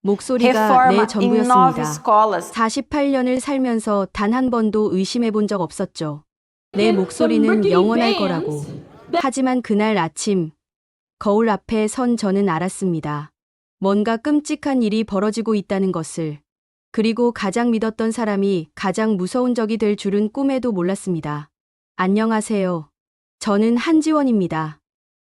목소리가 내 Reforma em 9 전부였습니다. escolas. 48년을 살면서 단 한 번도 의심해 본 적 없었죠. 내 목소리는 영원할 거라고. 하지만 그날 아침, 거울 앞에 선 저는 알았습니다. 뭔가 끔찍한 일이 벌어지고 있다는 것을. 그리고 가장 믿었던 사람이 가장 무서운 적이 될 줄은 꿈에도 몰랐습니다. 안녕하세요. 저는 한지원입니다.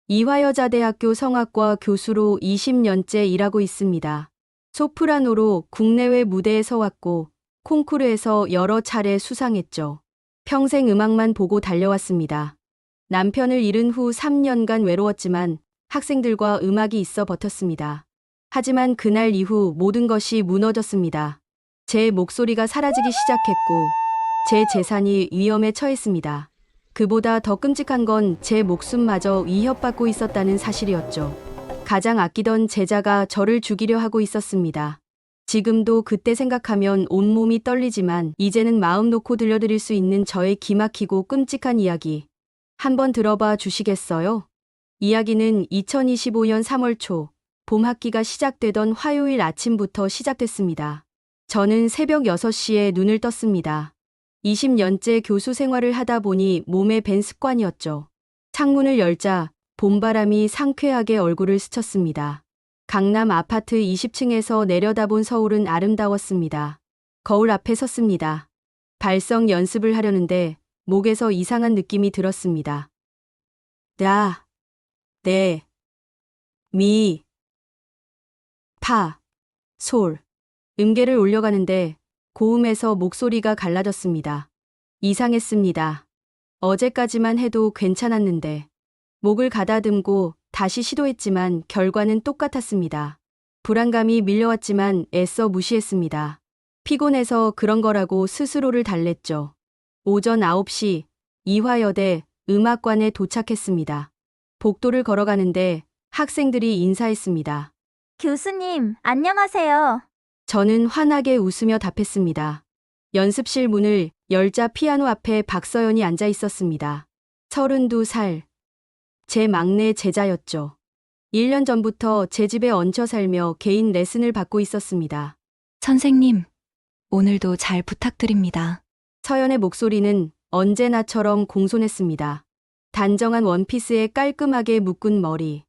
이화여자대학교 성악과 교수로 20년째 일하고 있습니다. 소프라노로 국내외 무대에 서왔고 콩쿠르에서 여러 차례 수상했죠. 평생 음악만 보고 달려왔습니다. 남편을 잃은 후 3년간 외로웠지만 학생들과 음악이 있어 버텼습니다. 하지만 그날 이후 모든 것이 무너졌습니다. 제 목소리가 사라지기 시작했고 제 재산이 위험에 처했습니다. 그보다 더 끔찍한 건 제 목숨마저 위협받고 있었다는 사실이었죠. 가장 아끼던 제자가 저를 죽이려 하고 있었습니다. 지금도 그때 생각하면 온몸이 떨리지만 이제는 마음 놓고 들려드릴 수 있는 저의 기막히고 끔찍한 이야기. 한번 들어봐 주시겠어요? 이야기는 2025년 3월 초 봄 학기가 시작되던 화요일 아침부터 시작됐습니다. 저는 새벽 6시에 눈을 떴습니다. 20년째 교수 생활을 하다 보니 몸에 밴 습관이었죠. 창문을 열자 봄바람이 상쾌하게 얼굴을 스쳤습니다. 강남 아파트 20층에서 내려다본 서울은 아름다웠습니다. 거울 앞에 섰습니다. 발성 연습을 하려는데 목에서 이상한 느낌이 들었습니다. 라, 네, 미, 파, 솔. 음계를 올려가는데 고음에서 목소리가 갈라졌습니다. 이상했습니다. 어제까지만 해도 괜찮았는데. 목을 가다듬고 다시 시도했지만 결과는 똑같았습니다. 불안감이 밀려왔지만 애써 무시했습니다. 피곤해서 그런 거라고 스스로를 달랬죠. 오전 9시 이화여대 음악관에 도착했습니다. 복도를 걸어가는데 학생들이 인사했습니다. 교수님, 안녕하세요. 저는 환하게 웃으며 답했습니다. 연습실 문을 열자 피아노 앞에 박서연이 앉아 있었습니다. 32살. 제 막내 제자였죠. 1년 전부터 제 집에 얹혀 살며 개인 레슨을 받고 있었습니다. 선생님, 오늘도 잘 부탁드립니다. 서연의 목소리는 언제나처럼 공손했습니다. 단정한 원피스에 깔끔하게 묶은 머리,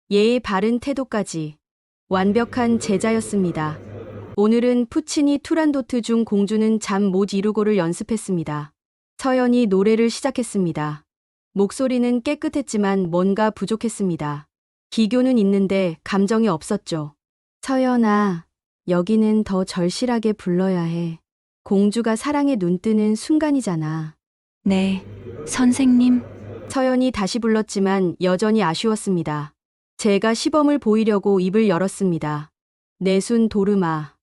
예의 바른 태도까지 완벽한 제자였습니다. 오늘은 푸치니 투란도트 중 공주는 잠 못 이루고를 연습했습니다. 서연이 노래를 시작했습니다. 목소리는 깨끗했지만 뭔가 부족했습니다. 기교는 있는데 감정이 없었죠. 서연아, 여기는 더 절실하게 불러야 해. 공주가 사랑에 눈뜨는 순간이잖아. 네, 선생님. 서연이 다시 불렀지만 여전히 아쉬웠습니다. 제가 시범을 보이려고 입을 열었습니다. 내순 도르마.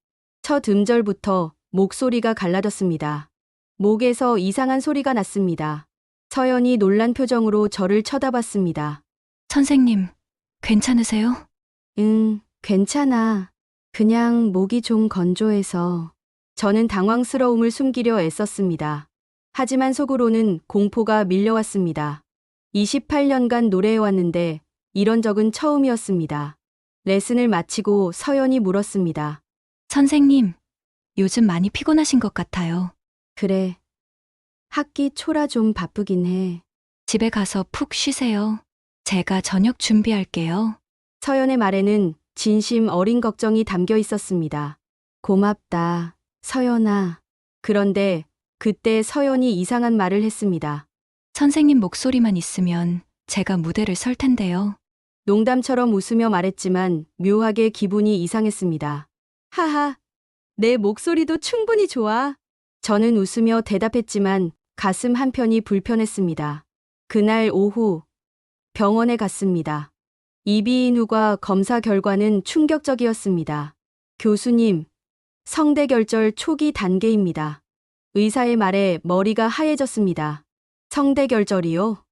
첫 음절부터 목소리가 갈라졌습니다. 목에서 이상한 소리가 났습니다. 서연이 놀란 표정으로 저를 쳐다봤습니다. 선생님, 괜찮으세요? 응, 괜찮아. 그냥 목이 좀 건조해서. 저는 당황스러움을 숨기려 애썼습니다. 하지만 속으로는 공포가 밀려왔습니다. 28년간 노래해왔는데 이런 적은 처음이었습니다. 레슨을 마치고 서연이 물었습니다. 선생님, 요즘 많이 피곤하신 것 같아요. 그래. 학기 초라 좀 바쁘긴 해. 집에 가서 푹 쉬세요. 제가 저녁 준비할게요. 서연의 말에는 진심 어린 걱정이 담겨 있었습니다. 고맙다, 서연아. 그런데 그때 서연이 이상한 말을 했습니다. 선생님 목소리만 있으면 제가 무대를 설 텐데요. 농담처럼 웃으며 말했지만 묘하게 기분이 이상했습니다. 하하, 내 목소리도 충분히 좋아. 저는 웃으며 대답했지만 가슴 한편이 불편했습니다. 그날 오후 병원에 갔습니다. 이비인후과 검사 결과는 충격적이었습니다. 교수님, 성대결절 초기 단계입니다. 의사의 말에 머리가 하얘졌습니다. 성대결절이요?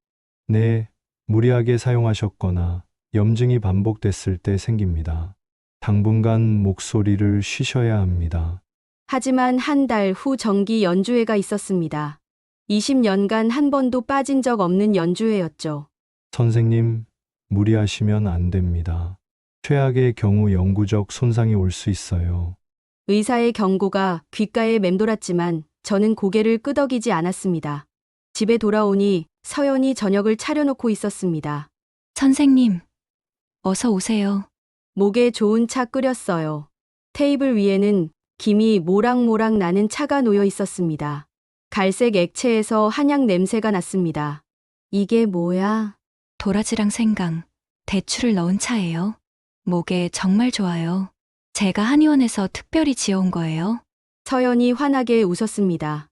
네, 무리하게 사용하셨거나 염증이 반복됐을 때 생깁니다. 당분간 목소리를 쉬셔야 합니다. 하지만 한 달 후 정기 연주회가 있었습니다. 20년간 한 번도 빠진 적 없는 연주회였죠. 선생님, 무리하시면 안 됩니다. 최악의 경우 영구적 손상이 올 수 있어요. 의사의 경고가 귓가에 맴돌았지만 저는 고개를 끄덕이지 않았습니다. 집에 돌아오니 서연이 저녁을 차려놓고 있었습니다. 선생님, 어서 오세요. 목에 좋은 차 끓였어요. 테이블 위에는 김이 모락모락 나는 차가 놓여 있었습니다. 갈색 액체에서 한약 냄새가 났습니다. 이게 뭐야? 도라지랑 생강, 대추를 넣은 차예요. 목에 정말 좋아요. 제가 한의원에서 특별히 지어온 거예요. 서연이 환하게 웃었습니다.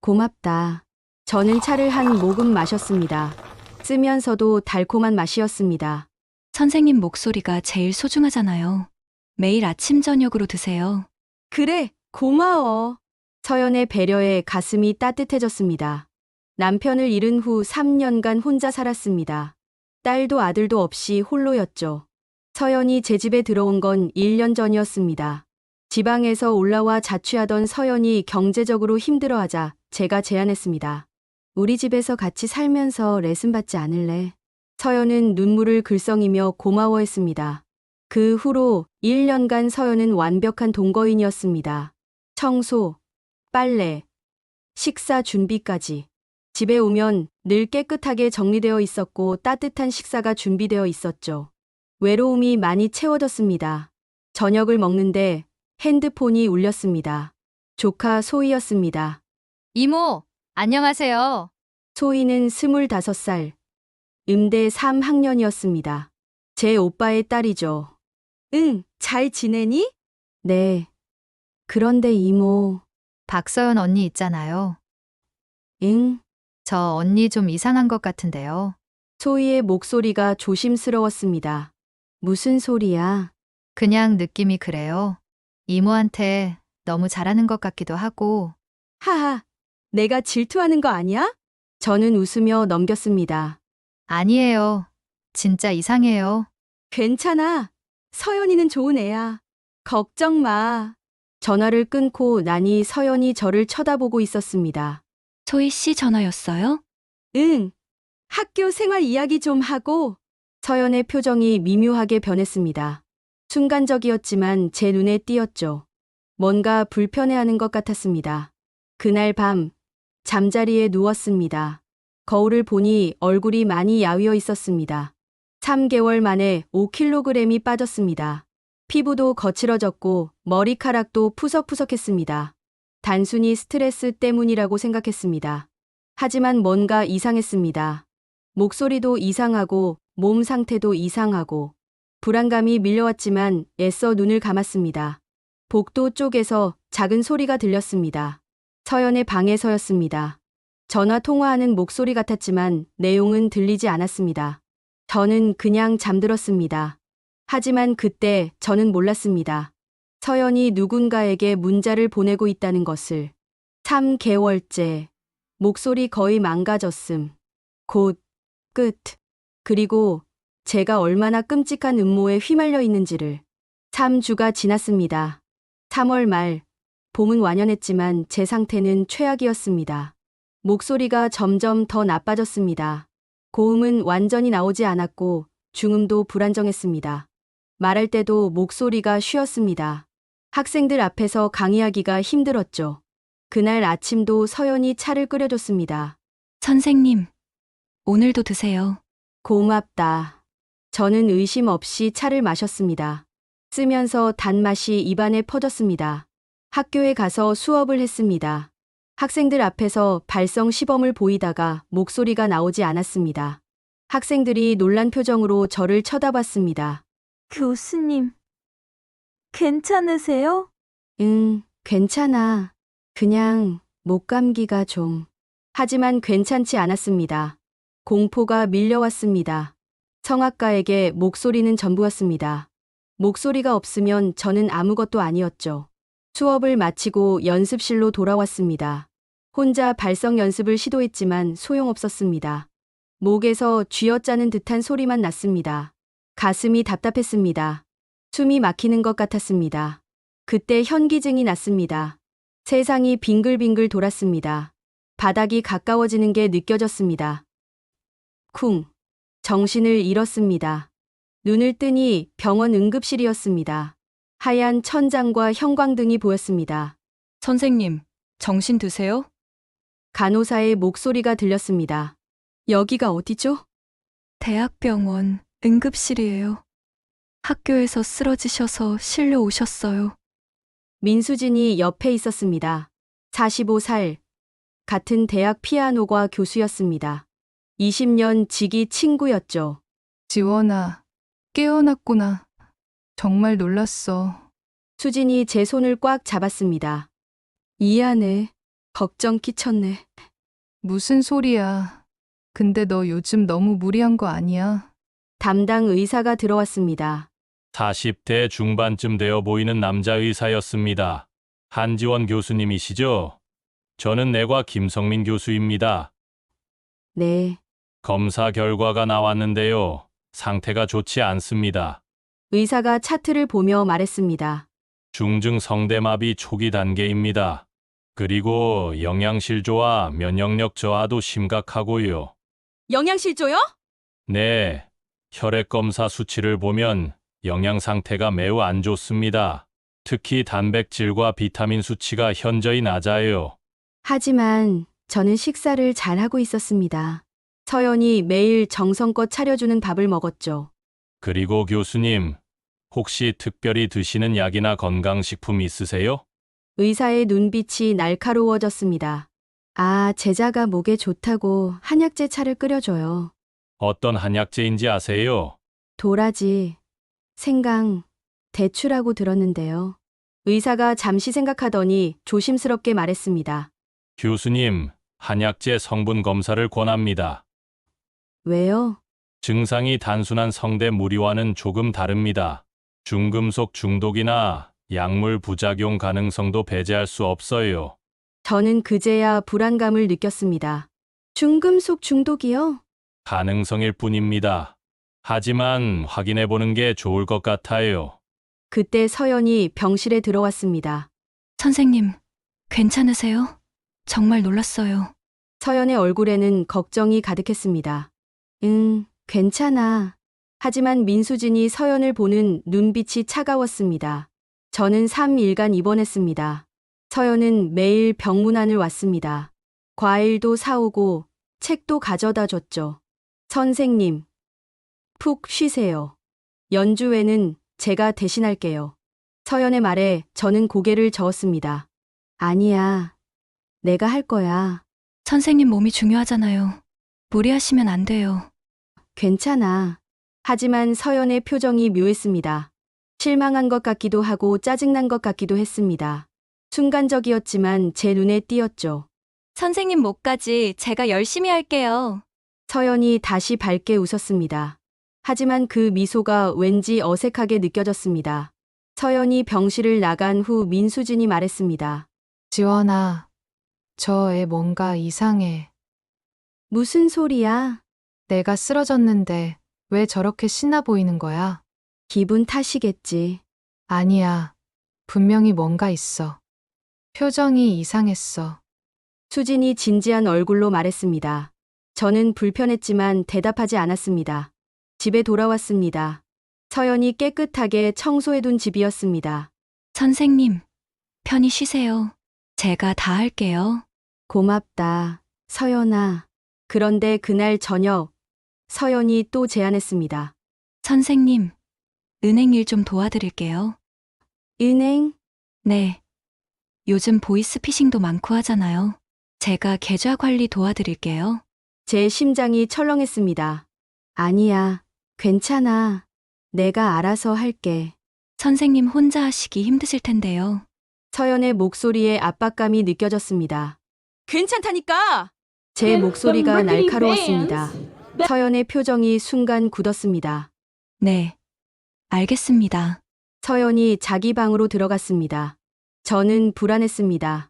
고맙다. 저는 차를 한 모금 마셨습니다. 쓰면서도 달콤한 맛이었습니다. 선생님 목소리가 제일 소중하잖아요. 매일 아침 저녁으로 드세요. 그래, 고마워. 서연의 배려에 가슴이 따뜻해졌습니다. 남편을 잃은 후 3년간 혼자 살았습니다. 딸도 아들도 없이 홀로였죠. 서연이 제 집에 들어온 건 1년 전이었습니다. 지방에서 올라와 자취하던 서연이 경제적으로 힘들어하자 제가 제안했습니다. 우리 집에서 같이 살면서 레슨 받지 않을래? 서연은 눈물을 글썽이며 고마워했습니다. 그 후로 1년간 서연은 완벽한 동거인이었습니다. 청소, 빨래, 식사 준비까지. 집에 오면 늘 깨끗하게 정리되어 있었고 따뜻한 식사가 준비되어 있었죠. 외로움이 많이 채워졌습니다. 저녁을 먹는데 핸드폰이 울렸습니다. 조카 소희였습니다. 이모, 안녕하세요. 소희는 25살, 음대 3학년이었습니다. 제 오빠의 딸이죠. 응, 잘 지내니? 네. 그런데 이모, 박서연 언니 있잖아요. 응? 저 언니 좀 이상한 것 같은데요. 소희의 목소리가 조심스러웠습니다. 무슨 소리야? 그냥 느낌이 그래요. 이모한테 너무 잘하는 것 같기도 하고. 하하, 내가 질투하는 거 아니야? 저는 웃으며 넘겼습니다. 아니에요. 진짜 이상해요. 괜찮아. 서연이는 좋은 애야. 걱정 마. 전화를 끊고 나니 서연이 저를 쳐다보고 있었습니다. 소희 씨 전화였어요? 응. 학교 생활 이야기 좀 하고. 서연의 표정이 미묘하게 변했습니다. 순간적이었지만 제 눈에 띄었죠. 뭔가 불편해하는 것 같았습니다. 그날 밤 잠자리에 누웠습니다. 거울을 보니 얼굴이 많이 야위어 있었습니다. 3개월 만에 5kg이 빠졌습니다. 피부도 거칠어졌고 머리카락도 푸석푸석했습니다. 단순히 스트레스 때문이라고 생각했습니다. 하지만 뭔가 이상했습니다. 목소리도 이상하고 몸 상태도 이상하고 불안감이 밀려왔지만 애써 눈을 감았습니다. 복도 쪽에서 작은 소리가 들렸습니다. 서연의 방에서였습니다. 전화 통화하는 목소리 같았지만 내용은 들리지 않았습니다. 저는 그냥 잠들었습니다. 하지만 그때 저는 몰랐습니다. 서연이 누군가에게 문자를 보내고 있다는 것을. 3개월째. 목소리 거의 망가졌음. 곧 끝. 그리고 제가 얼마나 끔찍한 음모에 휘말려 있는지를. 3주가 지났습니다. 3월 말. 봄은 완연했지만 제 상태는 최악이었습니다. 목소리가 점점 더 나빠졌습니다. 고음은 완전히 나오지 않았고 중음도 불안정했습니다. 말할 때도 목소리가 쉬었습니다. 학생들 앞에서 강의하기가 힘들었죠. 그날 아침도 서연이 차를 끓여줬습니다. 선생님, 오늘도 드세요. 고맙다. 저는 의심 없이 차를 마셨습니다. 쓰면서 단맛이 입안에 퍼졌습니다. 학교에 가서 수업을 했습니다. 학생들 앞에서 발성 시범을 보이다가 목소리가 나오지 않았습니다. 학생들이 놀란 표정으로 저를 쳐다봤습니다. 교수님, 괜찮으세요? 응, 괜찮아. 그냥 목감기가 좀. 하지만 괜찮지 않았습니다. 공포가 밀려왔습니다. 성악가에게 목소리는 전부였습니다. 목소리가 없으면 저는 아무것도 아니었죠. 수업을 마치고 연습실로 돌아왔습니다. 혼자 발성 연습을 시도했지만 소용없었습니다. 목에서 쥐어짜는 듯한 소리만 났습니다. 가슴이 답답했습니다. 숨이 막히는 것 같았습니다. 그때 현기증이 났습니다. 세상이 빙글빙글 돌았습니다. 바닥이 가까워지는 게 느껴졌습니다. 쿵. 정신을 잃었습니다. 눈을 뜨니 병원 응급실이었습니다. 하얀 천장과 형광등이 보였습니다. 선생님, 정신 드세요? 간호사의 목소리가 들렸습니다. 여기가 어디죠? 대학병원 응급실이에요. 학교에서 쓰러지셔서 실려 오셨어요. 민수진이 옆에 있었습니다. 45살. 같은 대학 피아노과 교수였습니다. 20년 지기 친구였죠. 지원아, 깨어났구나. 정말 놀랐어. 수진이 제 손을 꽉 잡았습니다. 미안해. 걱정 끼쳤네. 무슨 소리야. 근데 너 요즘 너무 무리한 거 아니야? 담당 의사가 들어왔습니다. 40대 중반쯤 되어 보이는 남자 의사였습니다. 한지원 교수님이시죠? 저는 내과 김성민 교수입니다. 네. 검사 결과가 나왔는데요. 상태가 좋지 않습니다. 의사가 차트를 보며 말했습니다. 중증 성대마비 초기 단계입니다. 그리고 영양실조와 면역력 저하도 심각하고요. 영양실조요? 네, 혈액 검사 수치를 보면 영양 상태가 매우 안 좋습니다. 특히 단백질과 비타민 수치가 현저히 낮아요. 하지만 저는 식사를 잘하고 있었습니다. 서연이 매일 정성껏 차려주는 밥을 먹었죠. 그리고 교수님, 혹시 특별히 드시는 약이나 건강식품 있으세요? 의사의 눈빛이 날카로워졌습니다. 아, 제자가 목에 좋다고 한약재 차를 끓여줘요. 어떤 한약재인지 아세요? 도라지, 생강, 대추라고 들었는데요. 의사가 잠시 생각하더니 조심스럽게 말했습니다. 교수님, 한약재 성분 검사를 권합니다. 왜요? 증상이 단순한 성대 무리와는 조금 다릅니다. 중금속 중독이나 약물 부작용 가능성도 배제할 수 없어요. 저는 그제야 불안감을 느꼈습니다. 중금속 중독이요? 가능성일 뿐입니다. 하지만 확인해 보는 게 좋을 것 같아요. 그때 서연이 병실에 들어왔습니다. 선생님, 괜찮으세요? 정말 놀랐어요. 서연의 얼굴에는 걱정이 가득했습니다. 괜찮아. 하지만 민수진이 서연을 보는 눈빛이 차가웠습니다. 저는 3일간 입원했습니다. 서연은 매일 병문안을 왔습니다. 과일도 사오고 책도 가져다 줬죠. 선생님, 푹 쉬세요. 연주회는 제가 대신할게요. 서연의 말에 저는 고개를 저었습니다. 아니야. 내가 할 거야. 선생님 몸이 중요하잖아요. 무리하시면 안 돼요. 괜찮아. 하지만 서연의 표정이 묘했습니다. 실망한 것 같기도 하고 짜증난 것 같기도 했습니다. 순간적이었지만 제 눈에 띄었죠. 선생님 목까지 제가 열심히 할게요. 서연이 다시 밝게 웃었습니다. 하지만 그 미소가 왠지 어색하게 느껴졌습니다. 서연이 병실을 나간 후 민수진이 말했습니다. 지원아, 저 애 뭔가 이상해. 무슨 소리야? 내가 쓰러졌는데 왜 저렇게 신나 보이는 거야? 기분 탓이겠지. 아니야. 분명히 뭔가 있어. 표정이 이상했어. 수진이 진지한 얼굴로 말했습니다. 저는 불편했지만 대답하지 않았습니다. 집에 돌아왔습니다. 서연이 깨끗하게 청소해둔 집이었습니다. 선생님, 편히 쉬세요. 제가 다 할게요. 고맙다, 서연아. 그런데 그날 저녁, 서연이 또 제안했습니다. 선생님, 은행 일 좀 도와드릴게요. 은행? 네. 요즘 보이스피싱도 많고 하잖아요. 제가 계좌 관리 도와드릴게요. 제 심장이 철렁했습니다. 아니야, 괜찮아. 내가 알아서 할게. 선생님 혼자 하시기 힘드실 텐데요. 서연의 목소리에 압박감이 느껴졌습니다. 괜찮다니까! 제 목소리가 날카로웠습니다. 서연의 표정이 순간 굳었습니다. 네. 알겠습니다. 서연이 자기 방으로 들어갔습니다. 저는 불안했습니다.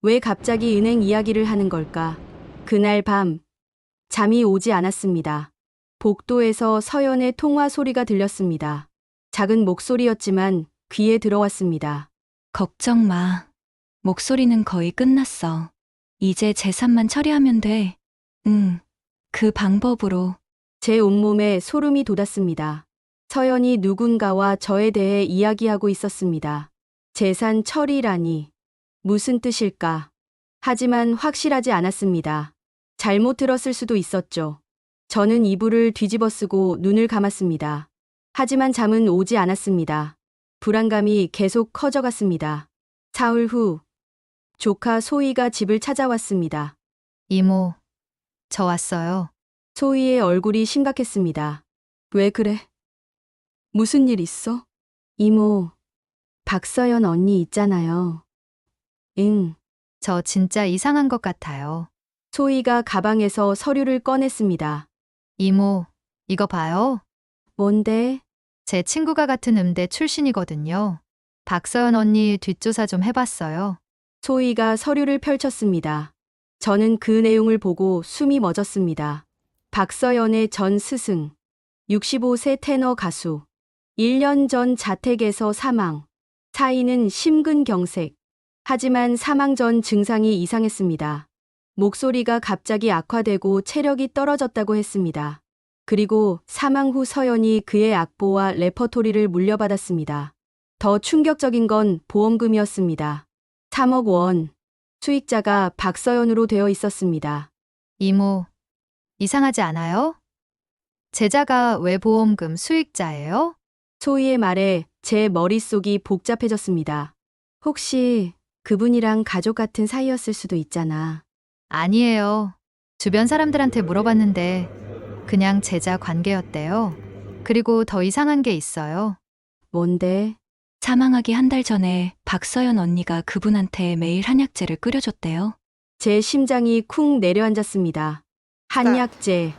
왜 갑자기 은행 이야기를 하는 걸까? 그날 밤, 잠이 오지 않았습니다. 복도에서 서연의 통화 소리가 들렸습니다. 작은 목소리였지만 귀에 들어왔습니다. 걱정 마. 목소리는 거의 끝났어. 이제 재산만 처리하면 돼. 그 방법으로. 제 온몸에 소름이 돋았습니다. 서연이 누군가와 저에 대해 이야기하고 있었습니다. 재산 처리라니. 무슨 뜻일까? 하지만 확실하지 않았습니다. 잘못 들었을 수도 있었죠. 저는 이불을 뒤집어 쓰고 눈을 감았습니다. 하지만 잠은 오지 않았습니다. 불안감이 계속 커져갔습니다. 사흘 후, 조카 소희가 집을 찾아왔습니다. 이모, 저 왔어요. 소희의 얼굴이 심각했습니다. 왜 그래? 무슨 일 있어? 이모, 박서연 언니 있잖아요. 응. 저 진짜 이상한 것 같아요. 소희가 가방에서 서류를 꺼냈습니다. 이모, 이거 봐요. 뭔데? 제 친구가 같은 음대 출신이거든요. 박서연 언니 뒷조사 좀 해봤어요. 소희가 서류를 펼쳤습니다. 저는 그 내용을 보고 숨이 멎었습니다. 박서연의 전 스승, 65세 테너 가수, 1년 전 자택에서 사망, 사인은 심근경색. 하지만 사망 전 증상이 이상했습니다. 목소리가 갑자기 악화되고 체력이 떨어졌다고 했습니다. 그리고 사망 후 서연이 그의 악보와 레퍼토리를 물려받았습니다. 더 충격적인 건 보험금이었습니다. 3억 원. 수익자가 박서연으로 되어 있었습니다. 이모, 이상하지 않아요? 제자가 왜 보험금 수익자예요? 소희의 말에 제 머릿속이 복잡해졌습니다. 혹시 그분이랑 가족 같은 사이였을 수도 있잖아. 아니에요. 주변 사람들한테 물어봤는데 그냥 제자 관계였대요. 그리고 더 이상한 게 있어요. 뭔데? 사망하기 한 달 전에 박서연 언니가 그분한테 매일 한약재를 끓여줬대요. 제 심장이 쿵 내려앉았습니다. 한약재.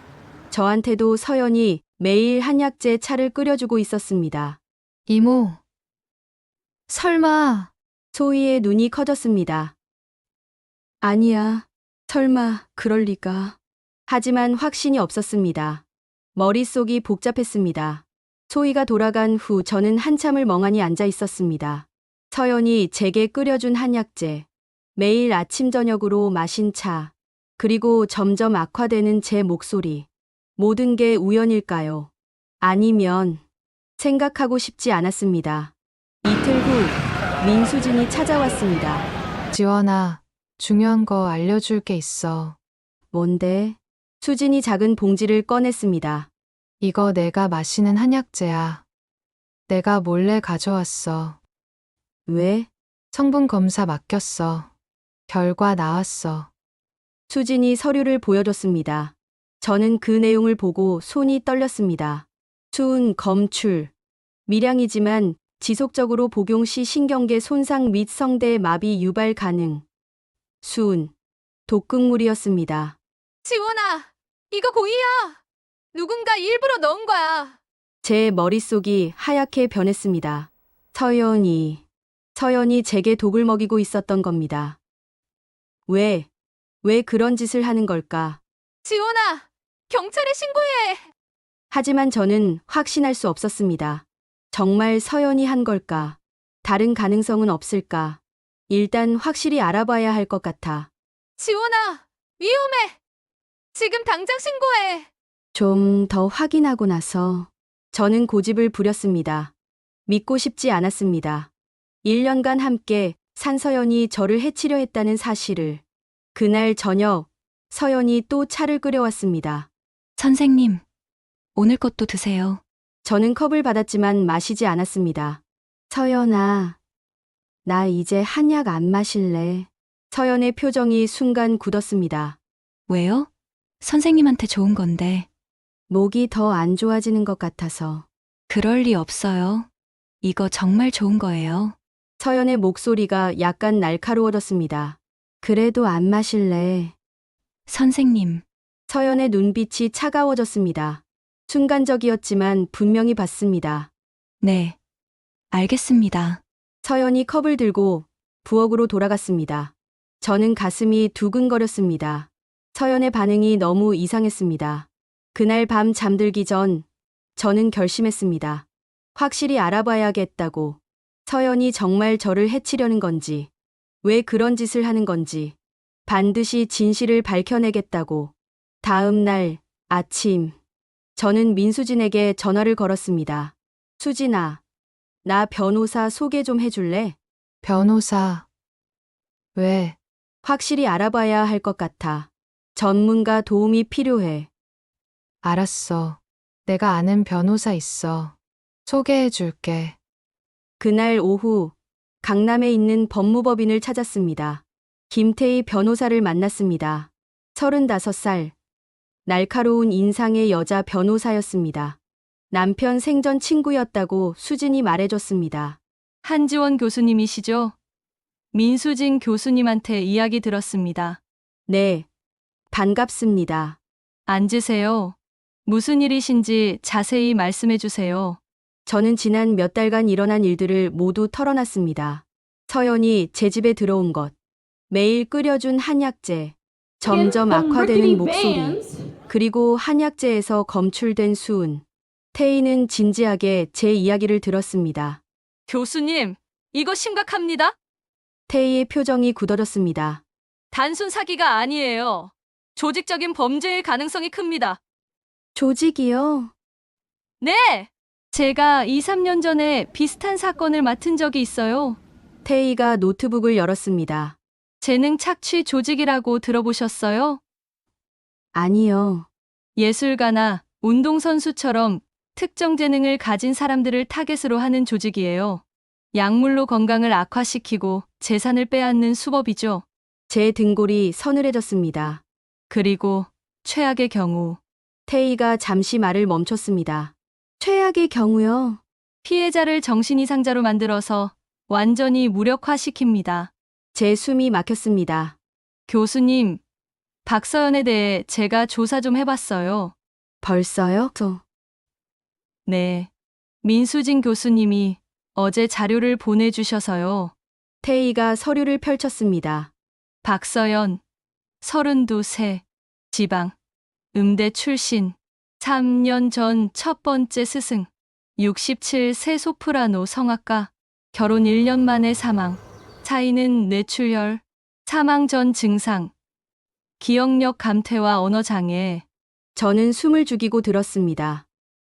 저한테도 서연이 매일 한약재 차를 끓여주고 있었습니다. 이모, 설마 소희의 눈이 커졌습니다. 아니야. 설마 그럴 리가. 하지만 확신이 없었습니다. 머릿속이 복잡했습니다. 소희가 돌아간 후 저는 한참을 멍하니 앉아 있었습니다. 서연이 제게 끓여준 한약재, 매일 아침 저녁으로 마신 차, 그리고 점점 악화되는 제 목소리. 모든 게 우연일까요? 아니면 생각하고 싶지 않았습니다. 이틀 후 민수진이 찾아왔습니다. 지원아, 중요한 거 알려줄 게 있어. 뭔데? 수진이 작은 봉지를 꺼냈습니다. 이거 내가 마시는 한약재야. 내가 몰래 가져왔어. 왜? 성분 검사 맡겼어. 결과 나왔어. 수진이 서류를 보여줬습니다. 저는 그 내용을 보고 손이 떨렸습니다. 수은 검출. 미량이지만 지속적으로 복용 시 신경계 손상 및 성대 마비 유발 가능. 수은. 독극물이었습니다. 지원아, 이거 고의야. 누군가 일부러 넣은 거야. 제 머릿속이 하얗게 변했습니다. 서연이 제게 독을 먹이고 있었던 겁니다. 왜 그런 짓을 하는 걸까? 지원아, 경찰에 신고해. 하지만 저는 확신할 수 없었습니다. 정말 서연이 한 걸까? 다른 가능성은 없을까? 일단 확실히 알아봐야 할 것 같아. 지원아, 위험해. 지금 당장 신고해. 좀 더 확인하고 나서 저는 고집을 부렸습니다. 믿고 싶지 않았습니다. 1년간 함께 산 서연이 저를 해치려 했다는 사실을. 그날 저녁 서연이 또 차를 끓여왔습니다. 선생님, 오늘 것도 드세요. 저는 컵을 받았지만 마시지 않았습니다. 서연아, 나 이제 한약 안 마실래. 서연의 표정이 순간 굳었습니다. 왜요? 선생님한테 좋은 건데. 목이 더 안 좋아지는 것 같아서. 그럴 리 없어요. 이거 정말 좋은 거예요. 서연의 목소리가 약간 날카로워졌습니다. 그래도 안 마실래. 선생님, 서연의 눈빛이 차가워졌습니다. 순간적이었지만 분명히 봤습니다. 네. 알겠습니다. 서연이 컵을 들고 부엌으로 돌아갔습니다. 저는 가슴이 두근거렸습니다. 서연의 반응이 너무 이상했습니다. 그날 밤 잠들기 전 저는 결심했습니다. 확실히 알아봐야겠다고. 서연이 정말 저를 해치려는 건지, 왜 그런 짓을 하는 건지, 반드시 진실을 밝혀내겠다고. 다음 날 아침, 저는 민수진에게 전화를 걸었습니다. 수진아, 나 변호사 소개 좀 해줄래? 변호사. 왜? 확실히 알아봐야 할 것 같아. 전문가 도움이 필요해. 알았어. 내가 아는 변호사 있어. 소개해 줄게. 그날 오후 강남에 있는 법무법인을 찾았습니다. 김태희 변호사를 만났습니다. 35살. 날카로운 인상의 여자 변호사였습니다. 남편 생전 친구였다고 수진이 말해줬습니다. 한지원 교수님이시죠? 민수진 교수님한테 이야기 들었습니다. 네, 반갑습니다. 앉으세요. 무슨 일이신지 자세히 말씀해 주세요. 저는 지난 몇 달간 일어난 일들을 모두 털어놨습니다. 서연이 제 집에 들어온 것, 매일 끓여준 한약재, 점점 악화되는 목소리, 그리고 한약재에서 검출된 수은. 태희는 진지하게 제 이야기를 들었습니다. 교수님, 이거 심각합니다. 태희의 표정이 굳어졌습니다. 단순 사기가 아니에요. 조직적인 범죄일 가능성이 큽니다. 조직이요? 네! 제가 2, 3년 전에 비슷한 사건을 맡은 적이 있어요. 태희가 노트북을 열었습니다. 재능 착취 조직이라고 들어보셨어요? 아니요. 예술가나 운동선수처럼 특정 재능을 가진 사람들을 타겟으로 하는 조직이에요. 약물로 건강을 악화시키고 재산을 빼앗는 수법이죠. 제 등골이 서늘해졌습니다. 그리고 최악의 경우 태희가 잠시 말을 멈췄습니다. 최악의 경우요? 피해자를 정신이상자로 만들어서 완전히 무력화시킵니다. 제 숨이 막혔습니다. 교수님, 박서연에 대해 제가 조사 좀 해봤어요. 벌써요? 네. 민수진 교수님이 어제 자료를 보내주셔서요. 태희가 서류를 펼쳤습니다. 박서연, 32세, 지방, 음대 출신, 3년 전 첫 번째 스승, 67세 소프라노 성악가, 결혼 1년 만에 사망, 차이는 뇌출혈, 사망 전 증상, 기억력 감퇴와 언어장애, 저는 숨을 죽이고 들었습니다.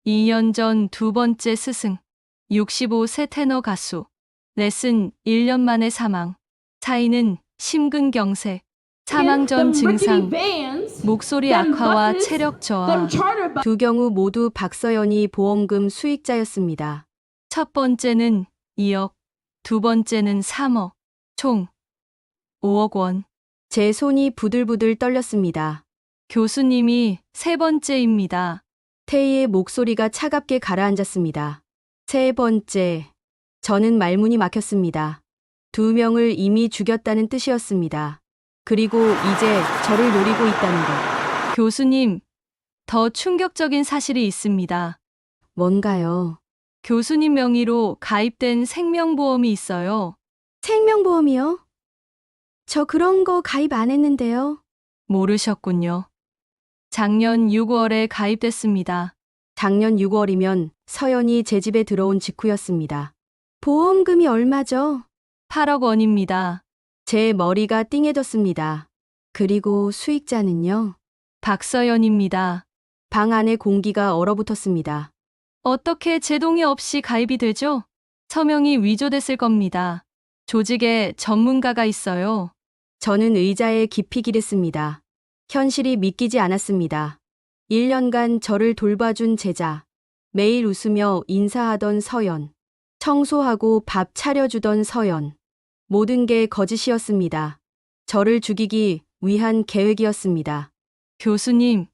2년 전 두 번째 스승, 65세 테너 가수, 레슨 1년 만에 사망, 차이는 심근경색, 사망 전 증상, 목소리 악화와 체력 저하. 두 경우 모두 박서연이 보험금 수익자였습니다. 첫 번째는 2억, 두 번째는 3억, 총 5억 원. 제 손이 부들부들 떨렸습니다. 교수님이 세 번째입니다. 태희의 목소리가 차갑게 가라앉았습니다. 세 번째. 저는 말문이 막혔습니다. 2명을 이미 죽였다는 뜻이었습니다. 그리고 이제 저를 노리고 있다는 것. 교수님, 더 충격적인 사실이 있습니다. 뭔가요? 교수님 명의로 가입된 생명보험이 있어요. 생명보험이요? 저 그런 거 가입 안 했는데요. 모르셨군요. 작년 6월에 가입됐습니다. 작년 6월이면 서연이 제 집에 들어온 직후였습니다. 보험금이 얼마죠? 8억 원입니다. 제 머리가 띵해졌습니다. 그리고 수익자는요? 박서연입니다. 방 안의 공기가 얼어붙었습니다. 어떻게 제 동의 없이 가입이 되죠? 서명이 위조됐을 겁니다. 조직에 전문가가 있어요. 저는 의자에 깊이 기댔습니다. 현실이 믿기지 않았습니다. 1년간 저를 돌봐준 제자, 매일 웃으며 인사하던 서연, 청소하고 밥 차려주던 서연, 모든 게 거짓이었습니다. 저를 죽이기 위한 계획이었습니다. 교수님,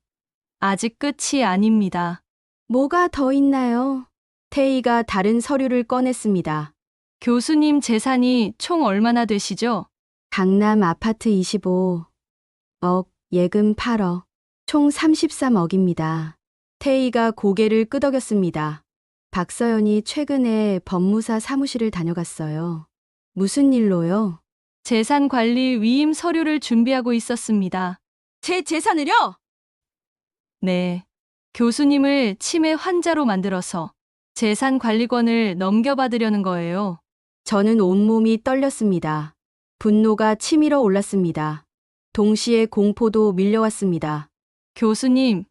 아직 끝이 아닙니다. 뭐가 더 있나요? 태희가 다른 서류를 꺼냈습니다. 교수님 재산이 총 얼마나 되시죠? 강남 아파트 25억, 예금 8억, 총 33억입니다. 태희가 고개를 끄덕였습니다. 박서연이 최근에 법무사 사무실을 다녀갔어요. 무슨 일로요? 재산관리 위임 서류를 준비하고 있었습니다. 제 재산을요? 네. 교수님을 치매 환자로 만들어서 재산관리권을 넘겨받으려는 거예요. 저는 온몸이 떨렸습니다. 분노가 치밀어 올랐습니다. 동시에 공포도 밀려왔습니다. 교수님,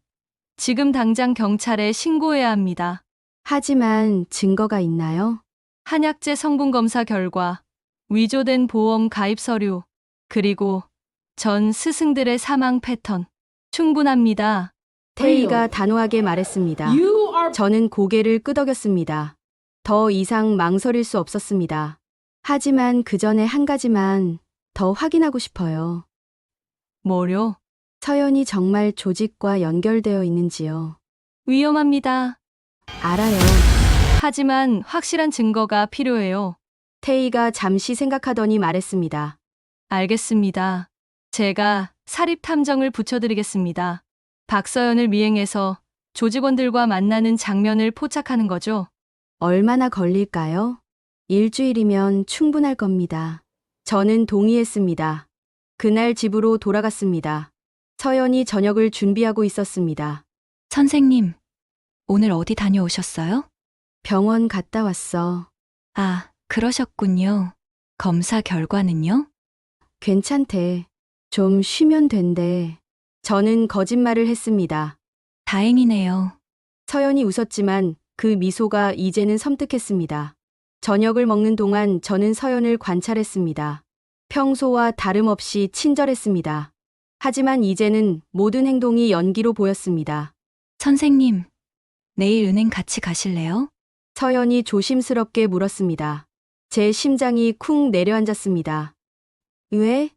지금 당장 경찰에 신고해야 합니다. 하지만 증거가 있나요? 한약재 성분 검사 결과, 위조된 보험 가입 서류, 그리고 전 스승들의 사망 패턴. 충분합니다. 태희가 단호하게 말했습니다. 저는 고개를 끄덕였습니다. 더 이상 망설일 수 없었습니다. 하지만 그 전에 한 가지만 더 확인하고 싶어요. 뭐요? 서연이 정말 조직과 연결되어 있는지요. 위험합니다. 알아요. 하지만 확실한 증거가 필요해요. 태희가 잠시 생각하더니 말했습니다. 알겠습니다. 제가 사립 탐정을 붙여드리겠습니다. 박서연을 미행해서 조직원들과 만나는 장면을 포착하는 거죠. 얼마나 걸릴까요? 일주일이면 충분할 겁니다. 저는 동의했습니다. 그날 집으로 돌아갔습니다. 서연이 저녁을 준비하고 있었습니다. 선생님, 오늘 어디 다녀오셨어요? 병원 갔다 왔어. 아, 그러셨군요. 검사 결과는요? 괜찮대. 좀 쉬면 된대. 저는 거짓말을 했습니다. 다행이네요. 서연이 웃었지만 그 미소가 이제는 섬뜩했습니다. 저녁을 먹는 동안 저는 서연을 관찰했습니다. 평소와 다름없이 친절했습니다. 하지만 이제는 모든 행동이 연기로 보였습니다. 선생님, 내일 은행 같이 가실래요? 서연이 조심스럽게 물었습니다. 제 심장이 쿵 내려앉았습니다. 왜?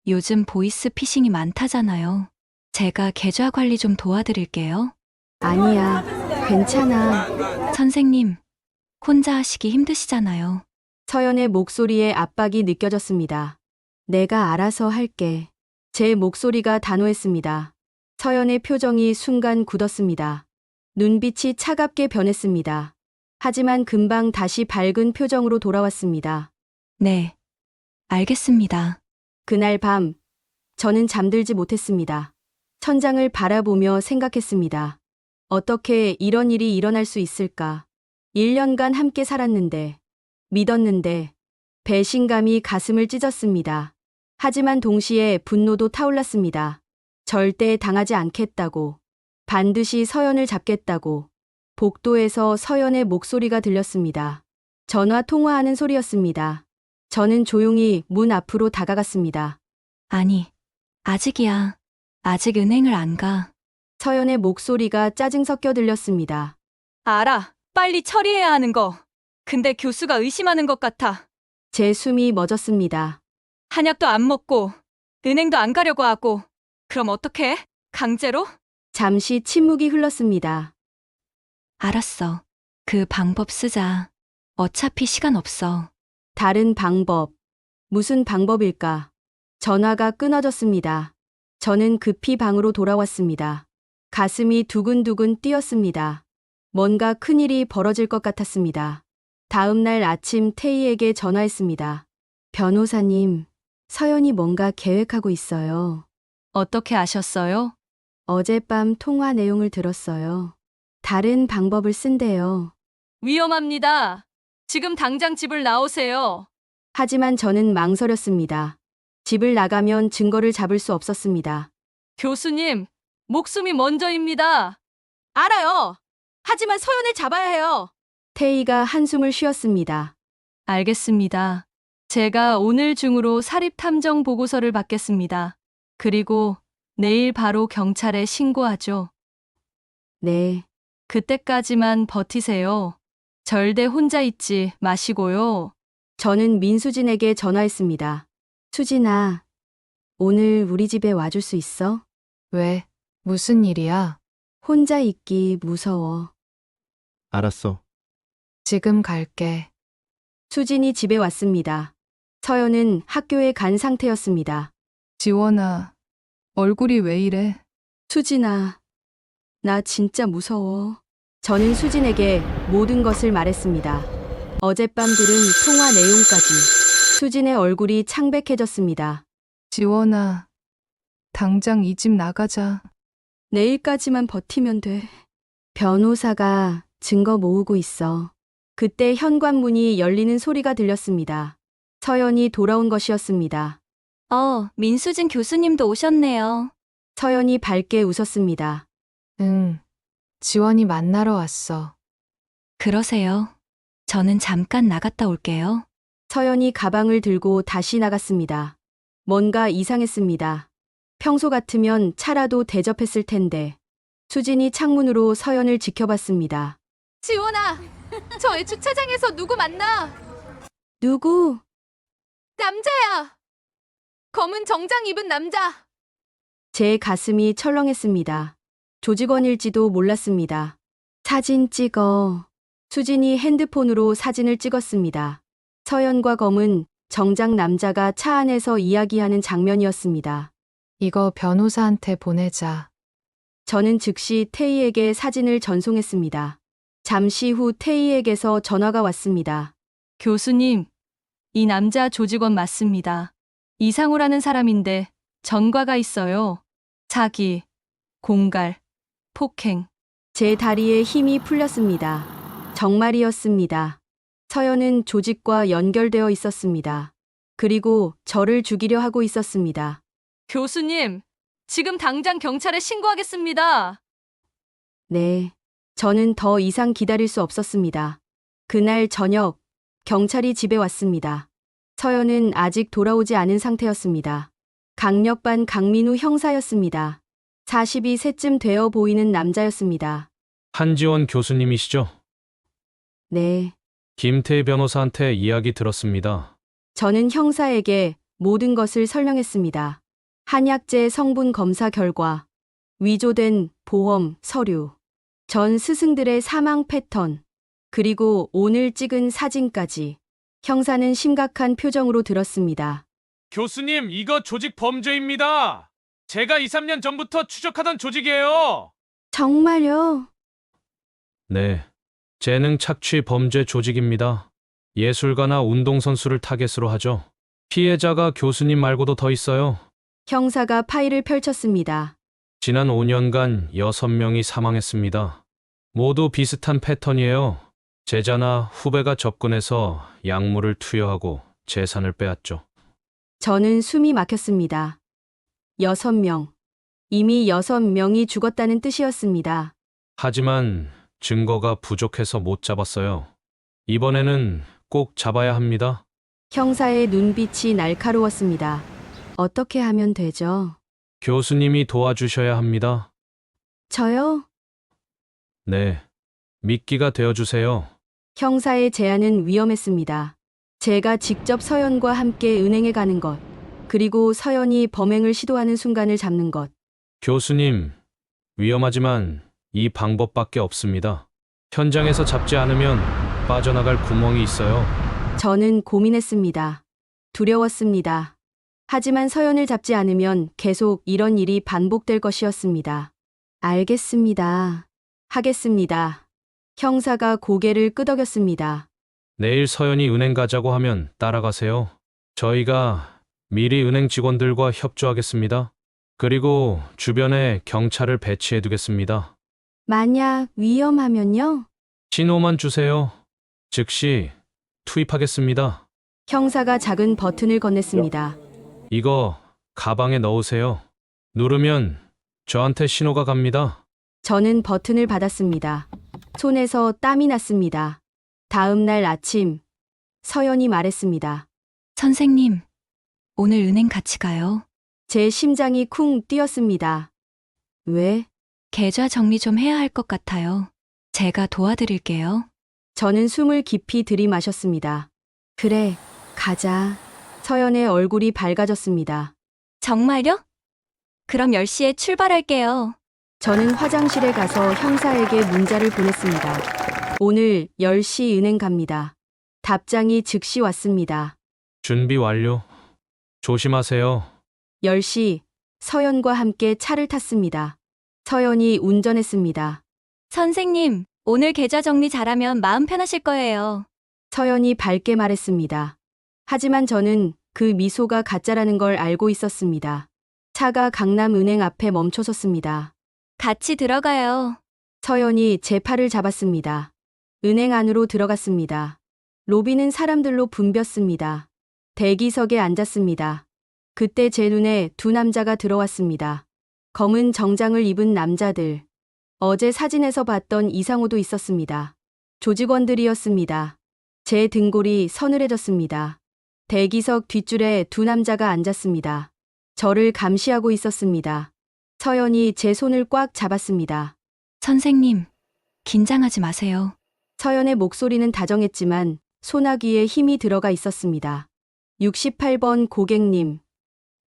요즘 보이스 피싱이 많다잖아요. 제가 계좌 관리 좀 도와드릴게요. 아니야. 괜찮아. 선생님, 혼자 하시기 힘드시잖아요. 서연의 목소리에 압박이 느껴졌습니다. 내가 알아서 할게. 제 목소리가 단호했습니다. 서연의 표정이 순간 굳었습니다. 눈빛이 차갑게 변했습니다. 하지만 금방 다시 밝은 표정으로 돌아왔습니다. 네, 알겠습니다. 그날 밤, 저는 잠들지 못했습니다. 천장을 바라보며 생각했습니다. 어떻게 이런 일이 일어날 수 있을까? 1년간 함께 살았는데, 믿었는데, 배신감이 가슴을 찢었습니다. 하지만 동시에 분노도 타올랐습니다. 절대 당하지 않겠다고, 반드시 서연을 잡겠다고, 복도에서 서연의 목소리가 들렸습니다. 전화 통화하는 소리였습니다. 저는 조용히 문 앞으로 다가갔습니다. 아니, 아직이야. 아직 은행을 안 가. 서연의 목소리가 짜증 섞여 들렸습니다. 알아. 빨리 처리해야 하는 거. 근데 교수가 의심하는 것 같아. 제 숨이 멎었습니다. 한약도 안 먹고, 은행도 안 가려고 하고. 그럼 어떡해? 강제로? 잠시 침묵이 흘렀습니다. 알았어. 그 방법 쓰자. 어차피 시간 없어. 다른 방법. 무슨 방법일까? 전화가 끊어졌습니다. 저는 급히 방으로 돌아왔습니다. 가슴이 두근두근 뛰었습니다. 뭔가 큰일이 벌어질 것 같았습니다. 다음 날 아침 태희에게 전화했습니다. 변호사님, 서연이 뭔가 계획하고 있어요. 어떻게 아셨어요? 어젯밤 통화 내용을 들었어요. 다른 방법을 쓴대요. 위험합니다. 지금 당장 집을 나오세요. 하지만 저는 망설였습니다. 집을 나가면 증거를 잡을 수 없었습니다. 교수님, 목숨이 먼저입니다. 알아요. 하지만 서연을 잡아야 해요. 태희가 한숨을 쉬었습니다. 알겠습니다. 제가 오늘 중으로 사립 탐정 보고서를 받겠습니다. 그리고 내일 바로 경찰에 신고하죠. 네, 그때까지만 버티세요. 절대 혼자 있지 마시고요. 저는 민수진에게 전화했습니다. 수진아, 오늘 우리 집에 와줄 수 있어? 왜? 무슨 일이야? 혼자 있기 무서워. 알았어. 지금 갈게. 수진이 집에 왔습니다. 서연은 학교에 간 상태였습니다. 지원아, 얼굴이 왜 이래? 수진아, 나 진짜 무서워. 저는 수진에게 모든 것을 말했습니다. 어젯밤 들은 통화 내용까지. 수진의 얼굴이 창백해졌습니다. 지원아, 당장 이 집 나가자. 내일까지만 버티면 돼. 변호사가 증거 모으고 있어. 그때 현관문이 열리는 소리가 들렸습니다. 서연이 돌아온 것이었습니다. 민수진 교수님도 오셨네요. 서연이 밝게 웃었습니다. 응, 지원이 만나러 왔어. 그러세요. 저는 잠깐 나갔다 올게요. 서연이 가방을 들고 다시 나갔습니다. 뭔가 이상했습니다. 평소 같으면 차라도 대접했을 텐데. 수진이 창문으로 서연을 지켜봤습니다. 지원아, 저희 주차장에서 누구 만나? 누구? 남자야. 검은 정장 입은 남자. 제 가슴이 철렁했습니다. 조직원일지도 몰랐습니다. 사진 찍어. 수진이 핸드폰으로 사진을 찍었습니다. 서연과 검은 정장 남자가 차 안에서 이야기하는 장면이었습니다. 이거 변호사한테 보내자. 저는 즉시 태희에게 사진을 전송했습니다. 잠시 후 태희에게서 전화가 왔습니다. 교수님, 이 남자 조직원 맞습니다. 이상호라는 사람인데 전과가 있어요. 사기, 공갈, 폭행. 제 다리에 힘이 풀렸습니다. 정말이었습니다. 서연은 조직과 연결되어 있었습니다. 그리고 저를 죽이려 하고 있었습니다. 교수님, 지금 당장 경찰에 신고하겠습니다. 네. 저는 더 이상 기다릴 수 없었습니다. 그날 저녁, 경찰이 집에 왔습니다. 서연은 아직 돌아오지 않은 상태였습니다. 강력반 강민우 형사였습니다. 42세쯤 되어 보이는 남자였습니다. 한지원 교수님이시죠? 네. 김태희 변호사한테 이야기 들었습니다. 저는 형사에게 모든 것을 설명했습니다. 한약재 성분 검사 결과, 위조된 보험 서류, 전 스승들의 사망 패턴, 그리고 오늘 찍은 사진까지. 형사는 심각한 표정으로 들었습니다. 교수님, 이거 조직 범죄입니다. 제가 2, 3년 전부터 추적하던 조직이에요. 정말요? 네. 재능 착취 범죄 조직입니다. 예술가나 운동선수를 타겟으로 하죠. 피해자가 교수님 말고도 더 있어요. 형사가 파일을 펼쳤습니다. 지난 5년간 6명이 사망했습니다. 모두 비슷한 패턴이에요. 제자나 후배가 접근해서 약물을 투여하고 재산을 빼앗죠. 저는 숨이 막혔습니다. 6명. 이미 6명이 죽었다는 뜻이었습니다. 하지만 증거가 부족해서 못 잡았어요. 이번에는 꼭 잡아야 합니다. 형사의 눈빛이 날카로웠습니다. 어떻게 하면 되죠? 교수님이 도와주셔야 합니다. 저요? 네. 미끼가 되어주세요. 형사의 제안은 위험했습니다. 제가 직접 서연과 함께 은행에 가는 것, 그리고 서연이 범행을 시도하는 순간을 잡는 것. 교수님, 위험하지만 이 방법밖에 없습니다. 현장에서 잡지 않으면 빠져나갈 구멍이 있어요. 저는 고민했습니다. 두려웠습니다. 하지만 서연을 잡지 않으면 계속 이런 일이 반복될 것이었습니다. 알겠습니다. 하겠습니다. 형사가 고개를 끄덕였습니다. 내일 서연이 은행 가자고 하면 따라가세요. 저희가 미리 은행 직원들과 협조하겠습니다. 그리고 주변에 경찰을 배치해두겠습니다. 만약 위험하면요? 신호만 주세요. 즉시 투입하겠습니다. 형사가 작은 버튼을 건넸습니다. 이거 가방에 넣으세요. 누르면 저한테 신호가 갑니다. 저는 버튼을 받았습니다. 손에서 땀이 났습니다. 다음 날 아침, 서연이 말했습니다. 선생님, 오늘 은행 같이 가요. 제 심장이 쿵 뛰었습니다. 왜? 계좌 정리 좀 해야 할 것 같아요. 제가 도와드릴게요. 저는 숨을 깊이 들이마셨습니다. 그래, 가자. 서연의 얼굴이 밝아졌습니다. 정말요? 그럼 10시에 출발할게요. 저는 화장실에 가서 형사에게 문자를 보냈습니다. 오늘 10시 은행 갑니다. 답장이 즉시 왔습니다. 준비 완료. 조심하세요. 10시, 서연과 함께 차를 탔습니다. 서연이 운전했습니다. 선생님, 오늘 계좌 정리 잘하면 마음 편하실 거예요. 서연이 밝게 말했습니다. 하지만 저는 그 미소가 가짜라는 걸 알고 있었습니다. 차가 강남은행 앞에 멈춰섰습니다. 같이 들어가요. 서연이 제 팔을 잡았습니다. 은행 안으로 들어갔습니다. 로비는 사람들로 붐볐습니다. 대기석에 앉았습니다. 그때 제 눈에 두 남자가 들어왔습니다. 검은 정장을 입은 남자들. 어제 사진에서 봤던 이상호도 있었습니다. 조직원들이었습니다. 제 등골이 서늘해졌습니다. 대기석 뒷줄에 두 남자가 앉았습니다. 저를 감시하고 있었습니다. 서연이 제 손을 꽉 잡았습니다. 선생님, 긴장하지 마세요. 서연의 목소리는 다정했지만 소나기에 힘이 들어가 있었습니다. 68번 고객님,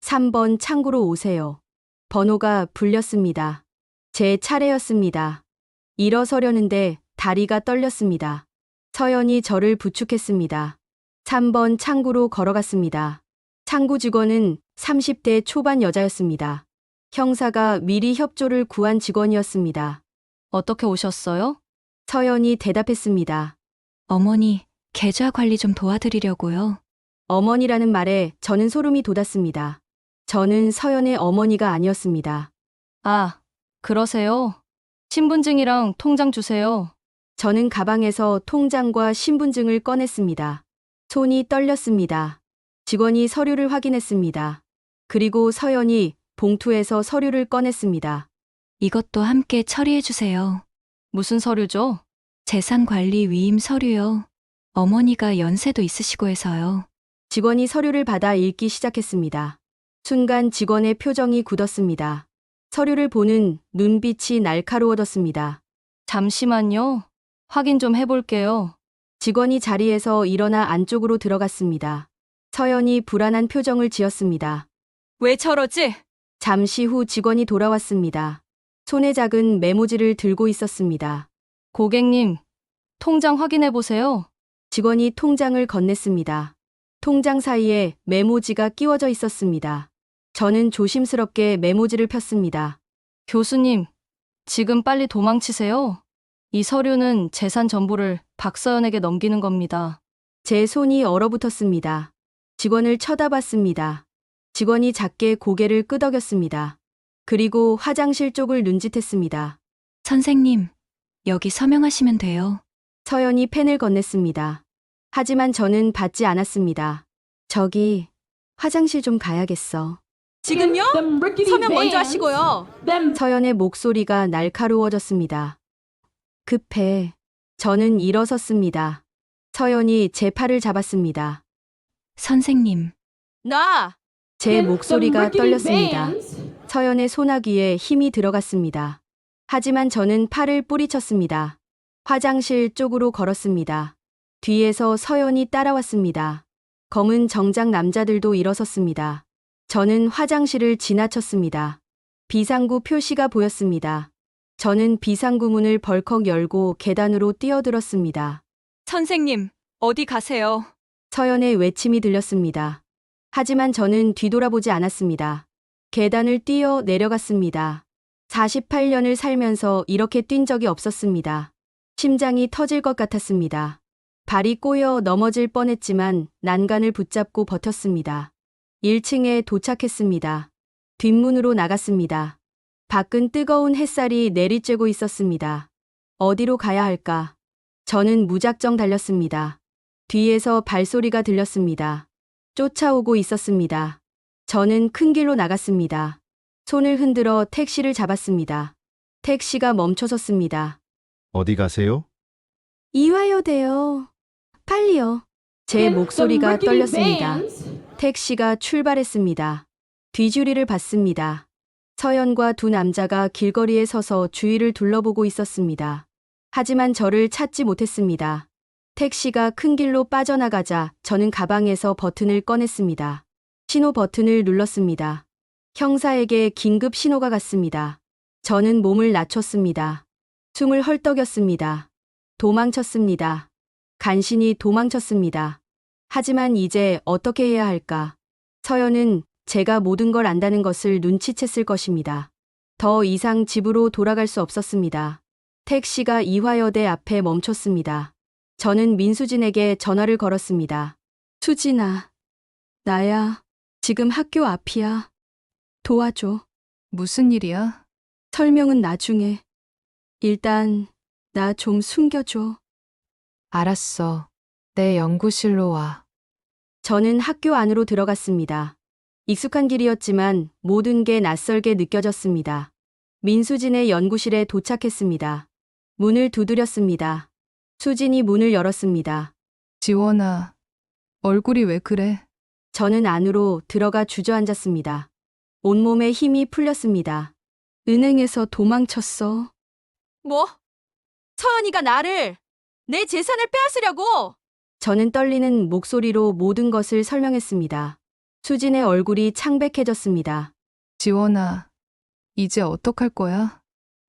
3번 창구로 오세요. 번호가 불렸습니다. 제 차례였습니다. 일어서려는데 다리가 떨렸습니다. 서연이 저를 부축했습니다. 3번 창구로 걸어갔습니다. 창구 직원은 30대 초반 여자였습니다. 형사가 미리 협조를 구한 직원이었습니다. 어떻게 오셨어요? 서연이 대답했습니다. 어머니, 계좌 관리 좀 도와드리려고요. 어머니라는 말에 저는 소름이 돋았습니다. 저는 서연의 어머니가 아니었습니다. 아, 그러세요? 신분증이랑 통장 주세요. 저는 가방에서 통장과 신분증을 꺼냈습니다. 손이 떨렸습니다. 직원이 서류를 확인했습니다. 그리고 서연이 봉투에서 서류를 꺼냈습니다. 이것도 함께 처리해 주세요. 무슨 서류죠? 재산 관리 위임 서류요. 어머니가 연세도 있으시고 해서요. 직원이 서류를 받아 읽기 시작했습니다. 순간 직원의 표정이 굳었습니다. 서류를 보는 눈빛이 날카로워졌습니다. 잠시만요. 확인 좀 해볼게요. 직원이 자리에서 일어나 안쪽으로 들어갔습니다. 서연이 불안한 표정을 지었습니다. 왜 저러지? 잠시 후 직원이 돌아왔습니다. 손에 작은 메모지를 들고 있었습니다. 고객님, 통장 확인해보세요. 직원이 통장을 건넸습니다. 통장 사이에 메모지가 끼워져 있었습니다. 저는 조심스럽게 메모지를 폈습니다. 교수님, 지금 빨리 도망치세요. 이 서류는 재산 전부를 박서연에게 넘기는 겁니다. 제 손이 얼어붙었습니다. 직원을 쳐다봤습니다. 직원이 작게 고개를 끄덕였습니다. 그리고 화장실 쪽을 눈짓했습니다. 선생님, 여기 서명하시면 돼요. 서연이 펜을 건넸습니다. 하지만 저는 받지 않았습니다. 저기 화장실 좀 가야겠어. 지금요? 서명 먼저 하시고요. 서연의 목소리가 날카로워졌습니다. 급해. 저는 일어섰습니다. 서연이 제 팔을 잡았습니다. 선생님, 나! 제 목소리가 떨렸습니다. 서연의 소나기에 힘이 들어갔습니다. 하지만 저는 팔을 뿌리쳤습니다. 화장실 쪽으로 걸었습니다. 뒤에서 서연이 따라왔습니다. 검은 정장 남자들도 일어섰습니다. 저는 화장실을 지나쳤습니다. 비상구 표시가 보였습니다. 저는 비상구 문을 벌컥 열고 계단으로 뛰어들었습니다. 선생님, 어디 가세요? 서연의 외침이 들렸습니다. 하지만 저는 뒤돌아보지 않았습니다. 계단을 뛰어 내려갔습니다. 48년을 살면서 이렇게 뛴 적이 없었습니다. 심장이 터질 것 같았습니다. 발이 꼬여 넘어질 뻔했지만 난간을 붙잡고 버텼습니다. 1층에 도착했습니다. 뒷문으로 나갔습니다. 밖은 뜨거운 햇살이 내리쬐고 있었습니다. 어디로 가야 할까? 저는 무작정 달렸습니다. 뒤에서 발소리가 들렸습니다. 쫓아오고 있었습니다. 저는 큰 길로 나갔습니다. 손을 흔들어 택시를 잡았습니다. 택시가 멈춰섰습니다. 어디 가세요? 이화여대요. 빨리요. 제 목소리가 떨렸습니다. 택시가 출발했습니다. 뒤주리를 봤습니다. 서연과 두 남자가 길거리에 서서 주위를 둘러보고 있었습니다. 하지만 저를 찾지 못했습니다. 택시가 큰 길로 빠져나가자 저는 가방에서 버튼을 꺼냈습니다. 신호 버튼을 눌렀습니다. 형사에게 긴급 신호가 갔습니다. 저는 몸을 낮췄습니다. 숨을 헐떡였습니다. 도망쳤습니다. 간신히 도망쳤습니다. 하지만 이제 어떻게 해야 할까? 서연은 제가 모든 걸 안다는 것을 눈치챘을 것입니다. 더 이상 집으로 돌아갈 수 없었습니다. 택시가 이화여대 앞에 멈췄습니다. 저는 민수진에게 전화를 걸었습니다. 수진아, 나야. 지금 학교 앞이야. 도와줘. 무슨 일이야? 설명은 나중에. 일단 나 좀 숨겨줘. 알았어. 내 연구실로 와. 저는 학교 안으로 들어갔습니다. 익숙한 길이었지만 모든 게 낯설게 느껴졌습니다. 민수진의 연구실에 도착했습니다. 문을 두드렸습니다. 수진이 문을 열었습니다. 지원아, 얼굴이 왜 그래? 저는 안으로 들어가 주저앉았습니다. 온몸에 힘이 풀렸습니다. 은행에서 도망쳤어. 뭐? 서연이가 나를 내 재산을 빼앗으려고! 저는 떨리는 목소리로 모든 것을 설명했습니다. 수진의 얼굴이 창백해졌습니다. 지원아, 이제 어떡할 거야?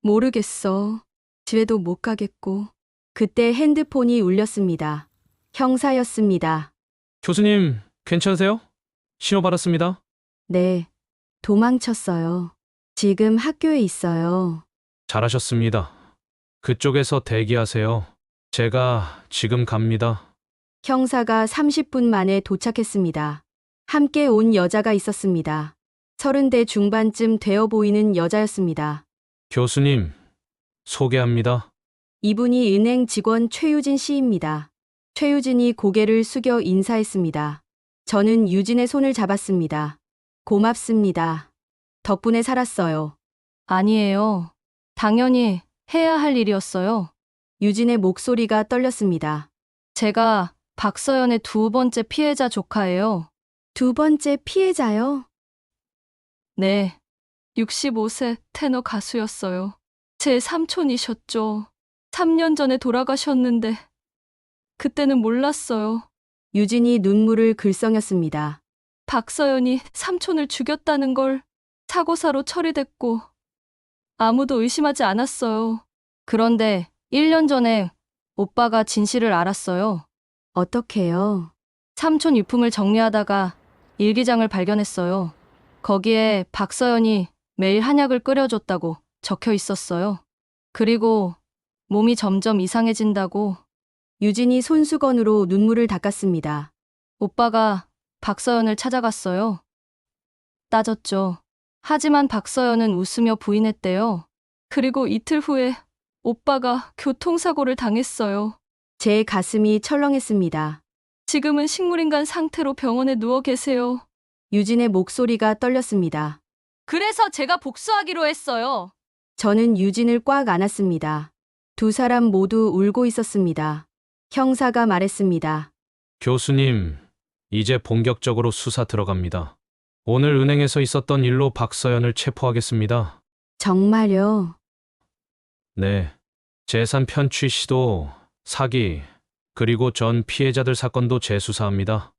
모르겠어. 집에도 못 가겠고. 그때 핸드폰이 울렸습니다. 형사였습니다. 교수님, 괜찮으세요? 신호 받았습니다. 네, 도망쳤어요. 지금 학교에 있어요. 잘하셨습니다. 그쪽에서 대기하세요. 제가 지금 갑니다. 형사가 30분 만에 도착했습니다. 함께 온 여자가 있었습니다. 30대 중반쯤 되어 보이는 여자였습니다. 교수님, 소개합니다. 이분이 은행 직원 최유진 씨입니다. 최유진이 고개를 숙여 인사했습니다. 저는 유진의 손을 잡았습니다. 고맙습니다. 덕분에 살았어요. 아니에요. 당연히 해야 할 일이었어요. 유진의 목소리가 떨렸습니다. 제가 박서연의 두 번째 피해자 조카예요. 두 번째 피해자요? 네. 65세 테너 가수였어요. 제 삼촌이셨죠. 3년 전에 돌아가셨는데 그때는 몰랐어요. 유진이 눈물을 글썽였습니다. 박서연이 삼촌을 죽였다는 걸 사고사로 처리됐고 아무도 의심하지 않았어요. 그런데 1년 전에 오빠가 진실을 알았어요. 어떡해요? 삼촌 유품을 정리하다가 일기장을 발견했어요. 거기에 박서연이 매일 한약을 끓여줬다고 적혀 있었어요. 그리고 몸이 점점 이상해진다고. 유진이 손수건으로 눈물을 닦았습니다. 오빠가 박서연을 찾아갔어요. 따졌죠. 하지만 박서연은 웃으며 부인했대요. 그리고 이틀 후에 오빠가 교통사고를 당했어요. 제 가슴이 철렁했습니다. 지금은 식물인간 상태로 병원에 누워 계세요. 유진의 목소리가 떨렸습니다. 그래서 제가 복수하기로 했어요. 저는 유진을 꽉 안았습니다. 두 사람 모두 울고 있었습니다. 형사가 말했습니다. 교수님, 이제 본격적으로 수사 들어갑니다. 오늘 은행에서 있었던 일로 박서연을 체포하겠습니다. 정말요? 네. 재산 편취 시도, 사기, 그리고 전 피해자들 사건도 재수사합니다.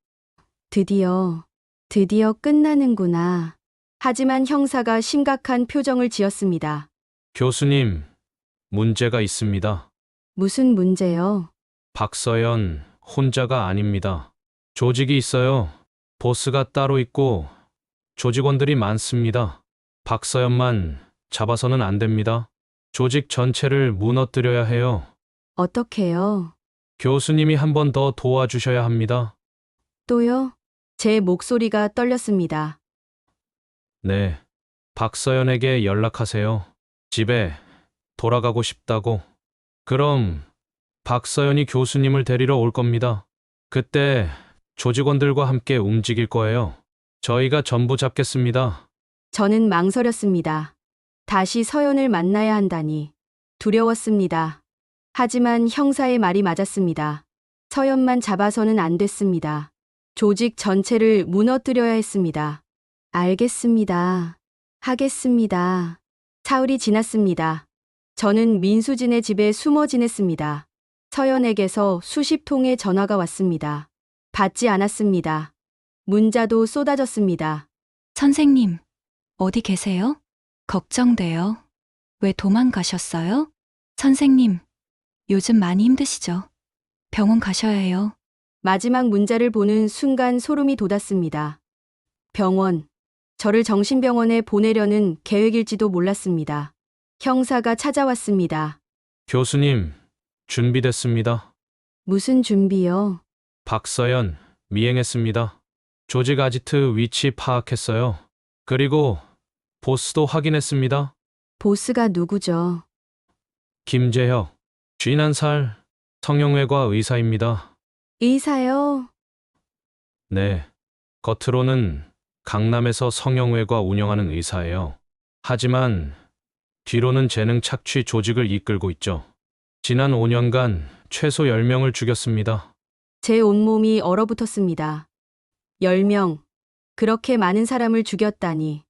드디어 끝나는구나. 하지만 형사가 심각한 표정을 지었습니다. 교수님, 문제가 있습니다. 무슨 문제요? 박서연 혼자가 아닙니다. 조직이 있어요. 보스가 따로 있고 조직원들이 많습니다. 박서연만 잡아서는 안 됩니다. 조직 전체를 무너뜨려야 해요. 어떻게요? 교수님이 한 번 더 도와주셔야 합니다. 또요? 제 목소리가 떨렸습니다. 네. 박서연에게 연락하세요. 집에 돌아가고 싶다고. 그럼 박서연이 교수님을 데리러 올 겁니다. 그때 조직원들과 함께 움직일 거예요. 저희가 전부 잡겠습니다. 저는 망설였습니다. 다시 서연을 만나야 한다니 두려웠습니다. 하지만 형사의 말이 맞았습니다. 서연만 잡아서는 안 됐습니다. 조직 전체를 무너뜨려야 했습니다. 알겠습니다. 하겠습니다. 사흘이 지났습니다. 저는 민수진의 집에 숨어 지냈습니다. 서연에게서 수십 통의 전화가 왔습니다. 받지 않았습니다. 문자도 쏟아졌습니다. 선생님, 어디 계세요? 걱정돼요. 왜 도망가셨어요? 선생님, 요즘 많이 힘드시죠? 병원 가셔야 해요. 마지막 문자를 보는 순간 소름이 돋았습니다. 병원. 저를 정신병원에 보내려는 계획일지도 몰랐습니다. 형사가 찾아왔습니다. 교수님, 준비됐습니다. 무슨 준비요? 박서연, 미행했습니다. 조직 아지트 위치 파악했어요. 그리고 보스도 확인했습니다. 보스가 누구죠? 김재혁, 51살, 성형외과 의사입니다. 의사요? 네. 겉으로는 강남에서 성형외과 운영하는 의사예요. 하지만 뒤로는 재능 착취 조직을 이끌고 있죠. 지난 5년간 최소 10명을 죽였습니다. 제 온몸이 얼어붙었습니다. 10명. 그렇게 많은 사람을 죽였다니.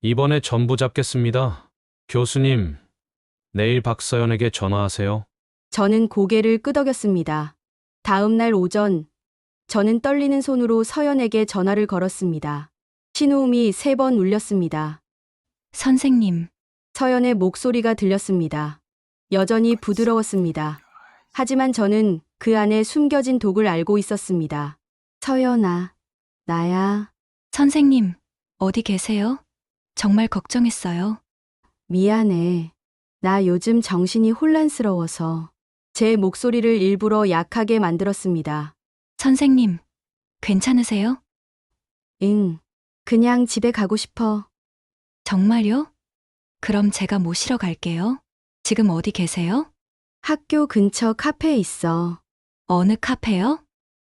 이번에 전부 잡겠습니다. 교수님, 내일 박서연에게 전화하세요. 저는 고개를 끄덕였습니다. 다음 날 오전, 저는 떨리는 손으로 서연에게 전화를 걸었습니다. 신호음이 3번 울렸습니다. 선생님, 서연의 목소리가 들렸습니다. 여전히 부드러웠습니다. 하지만 저는 그 안에 숨겨진 독을 알고 있었습니다. 서연아, 나야. 선생님, 어디 계세요? 정말 걱정했어요. 미안해. 나 요즘 정신이 혼란스러워서 제 목소리를 일부러 약하게 만들었습니다. 선생님, 괜찮으세요? 응, 그냥 집에 가고 싶어. 정말요? 그럼 제가 모시러 갈게요. 지금 어디 계세요? 학교 근처 카페에 있어. 어느 카페요?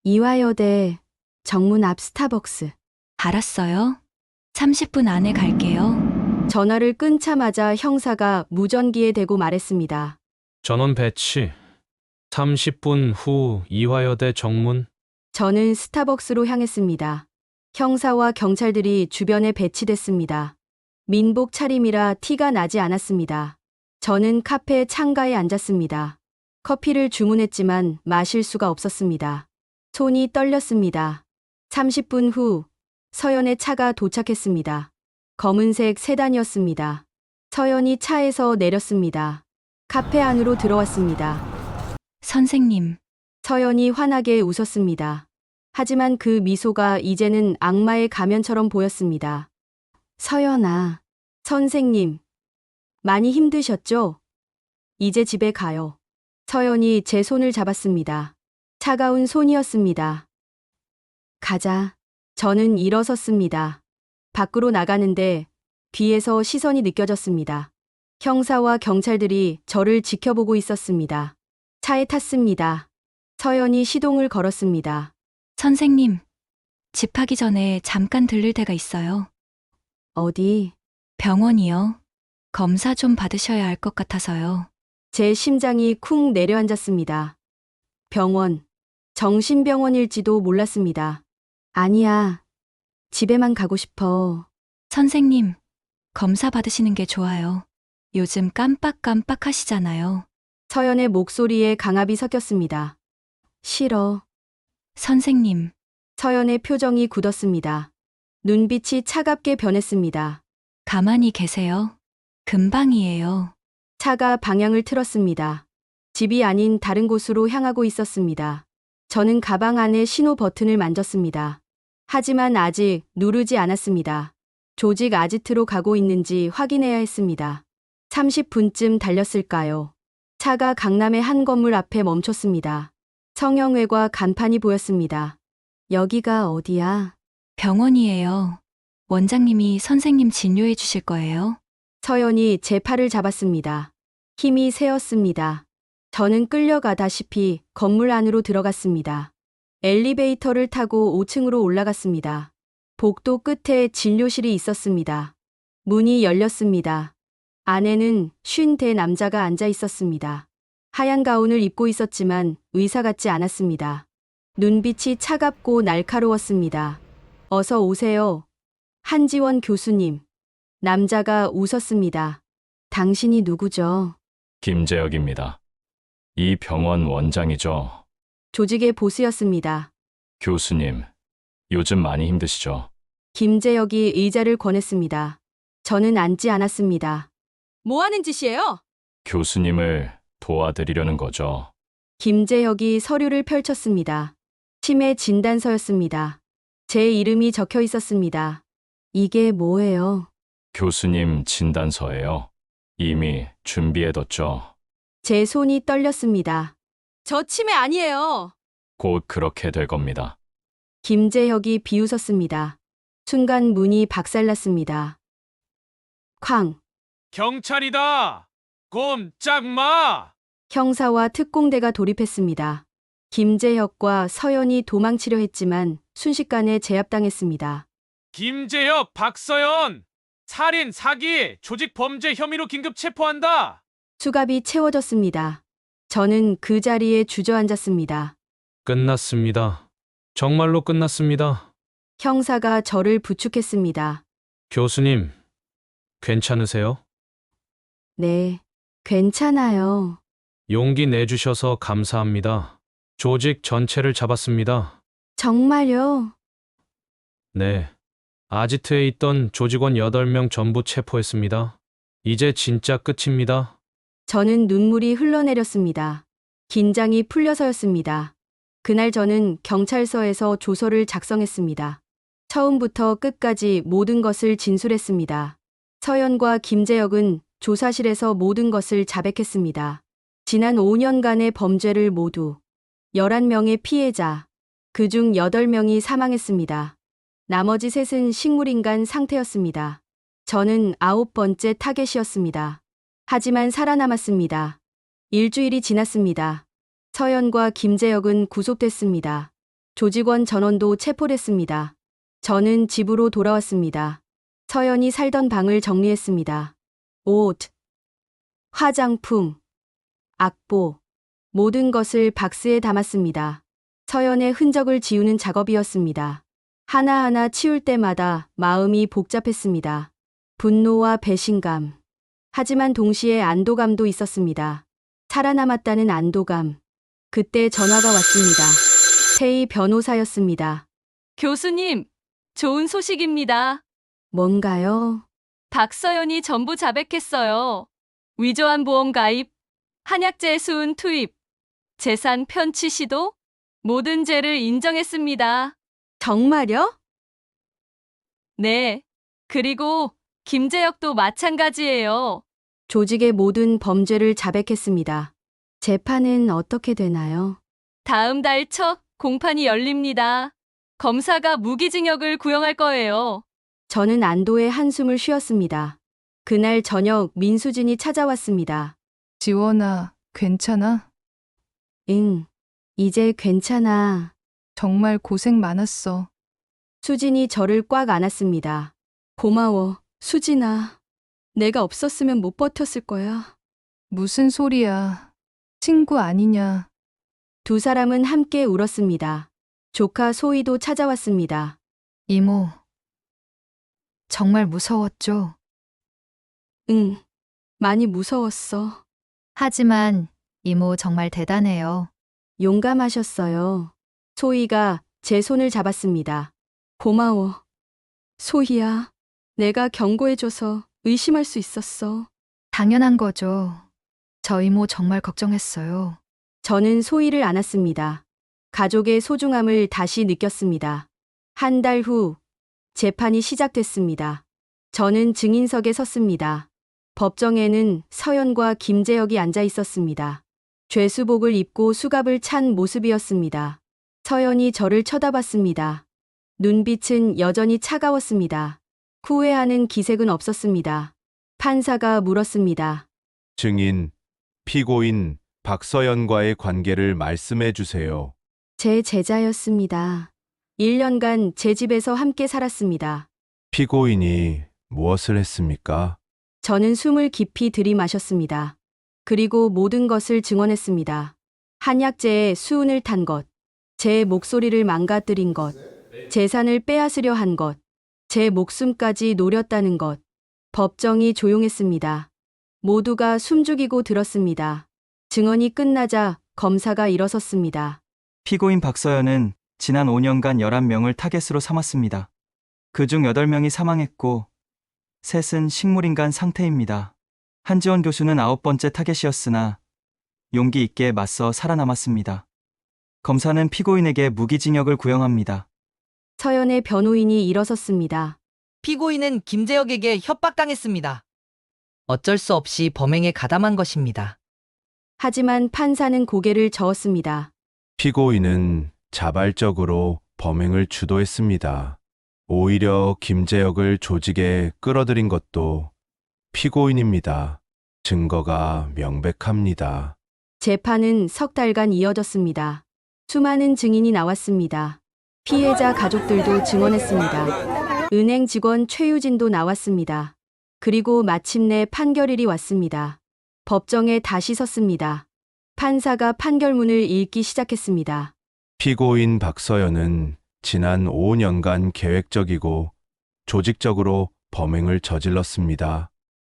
이화여대 정문 앞 스타벅스. 알았어요. 30분 안에 갈게요. 전화를 끊자마자 형사가 무전기에 대고 말했습니다. 전원 배치. 30분 후 이화여대 정문. 저는 스타벅스로 향했습니다. 형사와 경찰들이 주변에 배치됐습니다. 민복 차림이라 티가 나지 않았습니다. 저는 카페 창가에 앉았습니다. 커피를 주문했지만 마실 수가 없었습니다. 손이 떨렸습니다. 30분 후 서연의 차가 도착했습니다. 검은색 세단이었습니다. 서연이 차에서 내렸습니다. 카페 안으로 들어왔습니다. 선생님, 서연이 환하게 웃었습니다. 하지만 그 미소가 이제는 악마의 가면처럼 보였습니다. 서연아, 선생님, 많이 힘드셨죠? 이제 집에 가요. 서연이 제 손을 잡았습니다. 차가운 손이었습니다. 가자. 저는 일어섰습니다. 밖으로 나가는데 뒤에서 시선이 느껴졌습니다. 형사와 경찰들이 저를 지켜보고 있었습니다. 차에 탔습니다. 서연이 시동을 걸었습니다. 선생님, 집하기 전에 잠깐 들를 데가 있어요. 어디? 병원이요. 검사 좀 받으셔야 할 것 같아서요. 제 심장이 쿵 내려앉았습니다. 병원. 정신병원일지도 몰랐습니다. 아니야. 집에만 가고 싶어. 선생님, 검사 받으시는 게 좋아요. 요즘 깜빡깜빡 하시잖아요. 서연의 목소리에 강압이 섞였습니다. 싫어. 선생님, 서연의 표정이 굳었습니다. 눈빛이 차갑게 변했습니다. 가만히 계세요. 금방이에요. 차가 방향을 틀었습니다. 집이 아닌 다른 곳으로 향하고 있었습니다. 저는 가방 안에 신호 버튼을 만졌습니다. 하지만 아직 누르지 않았습니다. 조직 아지트로 가고 있는지 확인해야 했습니다. 30분쯤 달렸을까요? 차가 강남의 한 건물 앞에 멈췄습니다. 성형외과 간판이 보였습니다. 여기가 어디야? 병원이에요. 원장님이 선생님 진료해 주실 거예요. 서연이 제 팔을 잡았습니다. 힘이 세었습니다. 저는 끌려가다시피 건물 안으로 들어갔습니다. 엘리베이터를 타고 5층으로 올라갔습니다. 복도 끝에 진료실이 있었습니다. 문이 열렸습니다. 안에는 50대 남자가 앉아 있었습니다. 하얀 가운을 입고 있었지만 의사 같지 않았습니다. 눈빛이 차갑고 날카로웠습니다. 어서 오세요. 한지원 교수님. 남자가 웃었습니다. 당신이 누구죠? 김재혁입니다. 이 병원 원장이죠. 조직의 보스였습니다. 교수님, 요즘 많이 힘드시죠? 김재혁이 의자를 권했습니다. 저는 앉지 않았습니다. 뭐 하는 짓이에요? 교수님을 도와드리려는 거죠. 김재혁이 서류를 펼쳤습니다. 치매 진단서였습니다. 제 이름이 적혀 있었습니다. 이게 뭐예요? 교수님 진단서예요. 이미 준비해뒀죠. 제 손이 떨렸습니다. 저 치매 아니에요. 곧 그렇게 될 겁니다. 김재혁이 비웃었습니다. 순간 문이 박살났습니다. 쾅! 경찰이다! 꼼짝 마! 형사와 특공대가 돌입했습니다. 김재혁과 서연이 도망치려 했지만 순식간에 제압당했습니다. 김재혁, 박서연! 살인, 사기, 조직 범죄 혐의로 긴급 체포한다! 수갑이 채워졌습니다. 저는 그 자리에 주저앉았습니다. 끝났습니다. 정말로 끝났습니다. 형사가 저를 부축했습니다. 교수님, 괜찮으세요? 네, 괜찮아요. 용기 내주셔서 감사합니다. 조직 전체를 잡았습니다. 정말요? 네. 아지트에 있던 조직원 8명 전부 체포했습니다. 이제 진짜 끝입니다. 저는 눈물이 흘러내렸습니다. 긴장이 풀려서였습니다. 그날 저는 경찰서에서 조서를 작성했습니다. 처음부터 끝까지 모든 것을 진술했습니다. 서연과 김재혁은 조사실에서 모든 것을 자백했습니다. 지난 5년간의 범죄를 모두 11명의 피해자, 그중 8명이 사망했습니다. 나머지 셋은 식물인간 상태였습니다. 저는 9번째 타겟이었습니다. 하지만 살아남았습니다. 일주일이 지났습니다. 서연과 김재혁은 구속됐습니다. 조직원 전원도 체포됐습니다. 저는 집으로 돌아왔습니다. 서연이 살던 방을 정리했습니다. 옷, 화장품, 악보, 모든 것을 박스에 담았습니다. 서연의 흔적을 지우는 작업이었습니다. 하나하나 치울 때마다 마음이 복잡했습니다. 분노와 배신감. 하지만 동시에 안도감도 있었습니다. 살아남았다는 안도감. 그때 전화가 왔습니다. 태희 변호사였습니다. 교수님, 좋은 소식입니다. 뭔가요? 박서연이 전부 자백했어요. 위조한 보험 가입, 한약재 수은 투입, 재산 편취 시도, 모든 죄를 인정했습니다. 정말요? 네. 그리고 김재혁도 마찬가지예요. 조직의 모든 범죄를 자백했습니다. 재판은 어떻게 되나요? 다음 달 첫 공판이 열립니다. 검사가 무기징역을 구형할 거예요. 저는 안도의 한숨을 쉬었습니다. 그날 저녁 민수진이 찾아왔습니다. 지원아, 괜찮아? 응, 이제 괜찮아. 정말 고생 많았어. 수진이 저를 꽉 안았습니다. 고마워, 수진아. 내가 없었으면 못 버텼을 거야. 무슨 소리야. 친구 아니냐. 두 사람은 함께 울었습니다. 조카 소희도 찾아왔습니다. 이모, 정말 무서웠죠? 응, 많이 무서웠어. 하지만 이모 정말 대단해요. 용감하셨어요. 소희가 제 손을 잡았습니다. 고마워. 소희야, 내가 경고해줘서 의심할 수 있었어. 당연한 거죠. 저 이모 정말 걱정했어요. 저는 소희를 안았습니다. 가족의 소중함을 다시 느꼈습니다. 한 달 후, 재판이 시작됐습니다. 저는 증인석에 섰습니다. 법정에는 서연과 김재혁이 앉아 있었습니다. 죄수복을 입고 수갑을 찬 모습이었습니다. 서연이 저를 쳐다봤습니다. 눈빛은 여전히 차가웠습니다. 후회하는 기색은 없었습니다. 판사가 물었습니다. 증인, 피고인 박서연과의 관계를 말씀해 주세요. 제 제자였습니다. 1년간 제 집에서 함께 살았습니다. 피고인이 무엇을 했습니까? 저는 숨을 깊이 들이마셨습니다. 그리고 모든 것을 증언했습니다. 한약재에 수은을 탄 것, 제 목소리를 망가뜨린 것, 재산을 빼앗으려 한 것, 제 목숨까지 노렸다는 것. 법정이 조용했습니다. 모두가 숨죽이고 들었습니다. 증언이 끝나자 검사가 일어섰습니다. 피고인 박서연은 지난 5년간 11명을 타겟으로 삼았습니다. 그중 8명이 사망했고 셋은 식물인간 상태입니다. 한지원 교수는 9번째 타겟이었으나 용기 있게 맞서 살아남았습니다. 검사는 피고인에게 무기징역을 구형합니다. 서연의 변호인이 일어섰습니다. 피고인은 김재혁에게 협박당했습니다. 어쩔 수 없이 범행에 가담한 것입니다. 하지만 판사는 고개를 저었습니다. 피고인은 자발적으로 범행을 주도했습니다. 오히려 김재혁을 조직에 끌어들인 것도 피고인입니다. 증거가 명백합니다. 재판은 석 달간 이어졌습니다. 수많은 증인이 나왔습니다. 피해자 가족들도 증언했습니다. 은행 직원 최유진도 나왔습니다. 그리고 마침내 판결일이 왔습니다. 법정에 다시 섰습니다. 판사가 판결문을 읽기 시작했습니다. 피고인 박서연은 지난 5년간 계획적이고 조직적으로 범행을 저질렀습니다.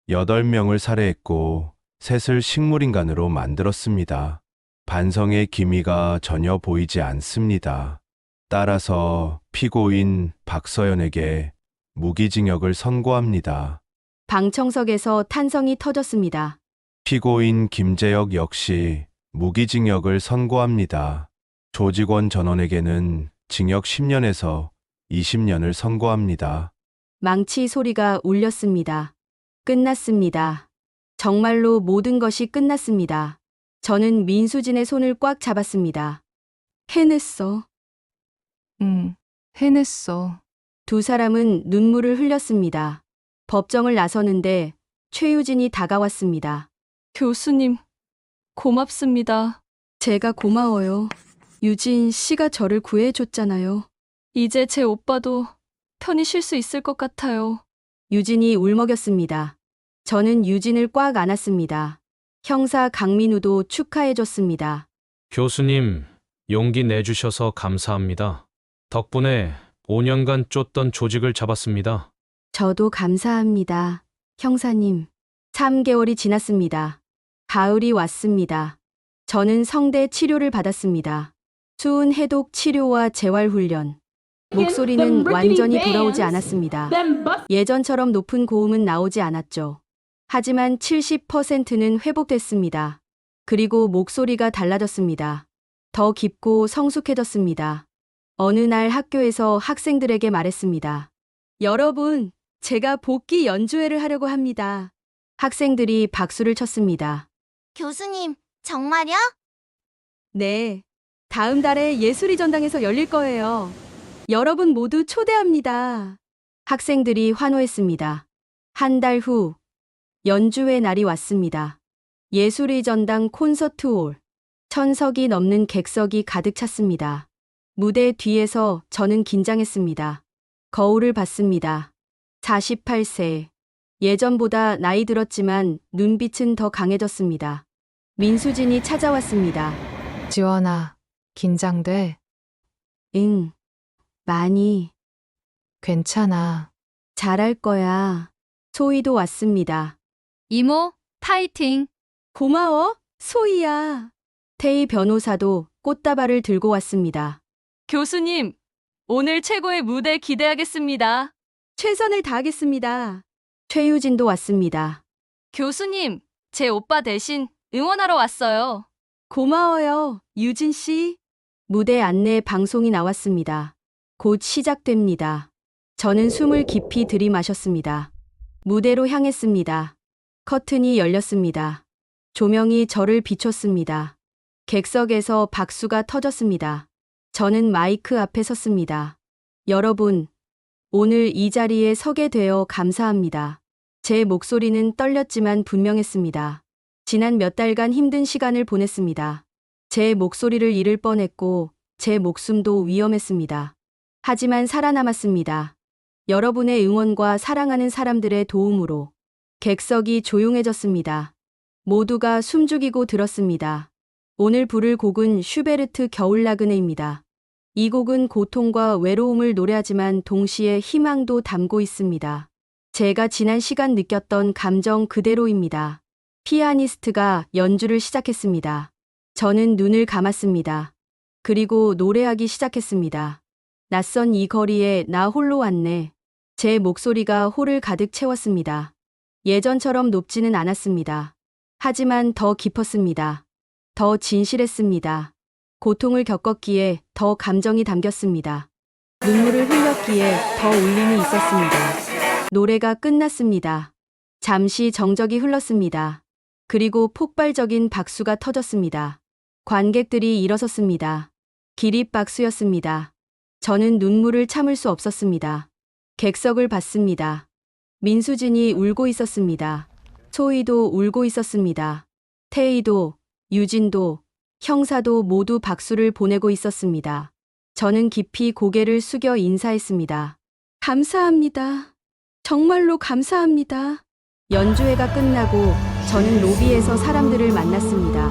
8명을 살해했고 셋을 식물인간으로 만들었습니다. 반성의 기미가 전혀 보이지 않습니다. 따라서 피고인 박서연에게 무기징역을 선고합니다. 방청석에서 탄성이 터졌습니다. 피고인 김재혁 역시 무기징역을 선고합니다. 조직원 전원에게는 징역 10년에서 20년을 선고합니다. 망치 소리가 울렸습니다. 끝났습니다. 정말로 모든 것이 끝났습니다. 저는 민수진의 손을 꽉 잡았습니다. 해냈어. 해냈어. 두 사람은 눈물을 흘렸습니다. 법정을 나서는데 최유진이 다가왔습니다. 교수님, 고맙습니다. 제가 고마워요. 유진 씨가 저를 구해줬잖아요. 이제 제 오빠도 편히 쉴 수 있을 것 같아요. 유진이 울먹였습니다. 저는 유진을 꽉 안았습니다. 형사 강민우도 축하해줬습니다. 교수님, 용기 내주셔서 감사합니다. 덕분에 5년간 쫓던 조직을 잡았습니다. 저도 감사합니다. 형사님. 3개월이 지났습니다. 가을이 왔습니다. 저는 성대 치료를 받았습니다. 수은 해독 치료와 재활훈련. 목소리는 완전히 돌아오지 않았습니다. 예전처럼 높은 고음은 나오지 않았죠. 하지만 70%는 회복됐습니다. 그리고 목소리가 달라졌습니다. 더 깊고 성숙해졌습니다. 어느 날 학교에서 학생들에게 말했습니다. 여러분, 제가 복귀 연주회를 하려고 합니다. 학생들이 박수를 쳤습니다. 교수님, 정말요? 네. 다음 달에 예술의 전당에서 열릴 거예요. 여러분 모두 초대합니다. 학생들이 환호했습니다. 한 달 후, 연주회 날이 왔습니다. 예술의 전당 콘서트홀. 1000석이 넘는 객석이 가득 찼습니다. 무대 뒤에서 저는 긴장했습니다. 거울을 봤습니다. 48세. 예전보다 나이 들었지만 눈빛은 더 강해졌습니다. 민수진이 찾아왔습니다. 지원아, 긴장돼. 응. 많이. 괜찮아. 잘할 거야. 소희도 왔습니다. 이모, 파이팅. 고마워, 소희야. 태희 변호사도 꽃다발을 들고 왔습니다. 교수님, 오늘 최고의 무대 기대하겠습니다. 최선을 다하겠습니다. 최유진도 왔습니다. 교수님, 제 오빠 대신 응원하러 왔어요. 고마워요, 유진 씨. 무대 안내 방송이 나왔습니다. 곧 시작됩니다. 저는 숨을 깊이 들이마셨습니다. 무대로 향했습니다. 커튼이 열렸습니다. 조명이 저를 비췄습니다. 객석에서 박수가 터졌습니다. 저는 마이크 앞에 섰습니다. 여러분, 오늘 이 자리에 서게 되어 감사합니다. 제 목소리는 떨렸지만 분명했습니다. 지난 몇 달간 힘든 시간을 보냈습니다. 제 목소리를 잃을 뻔했고 제 목숨도 위험했습니다. 하지만 살아남았습니다. 여러분의 응원과 사랑하는 사람들의 도움으로 객석이 조용해졌습니다. 모두가 숨죽이고 들었습니다. 오늘 부를 곡은 슈베르트 겨울나그네입니다. 이 곡은 고통과 외로움을 노래하지만 동시에 희망도 담고 있습니다. 제가 지난 시간 느꼈던 감정 그대로입니다. 피아니스트가 연주를 시작했습니다. 저는 눈을 감았습니다. 그리고 노래하기 시작했습니다. 낯선 이 거리에 나 홀로 왔네. 제 목소리가 홀을 가득 채웠습니다. 예전처럼 높지는 않았습니다. 하지만 더 깊었습니다. 더 진실했습니다. 고통을 겪었기에 더 감정이 담겼습니다. 눈물을 흘렸기에 더 울림이 있었습니다. 노래가 끝났습니다. 잠시 정적이 흘렀습니다. 그리고 폭발적인 박수가 터졌습니다. 관객들이 일어섰습니다. 기립박수였습니다. 저는 눈물을 참을 수 없었습니다. 객석을 봤습니다. 민수진이 울고 있었습니다. 소희도 울고 있었습니다. 태희도, 유진도, 형사도 모두 박수를 보내고 있었습니다. 저는 깊이 고개를 숙여 인사했습니다. 감사합니다. 정말로 감사합니다. 연주회가 끝나고 저는 로비에서 사람들을 만났습니다.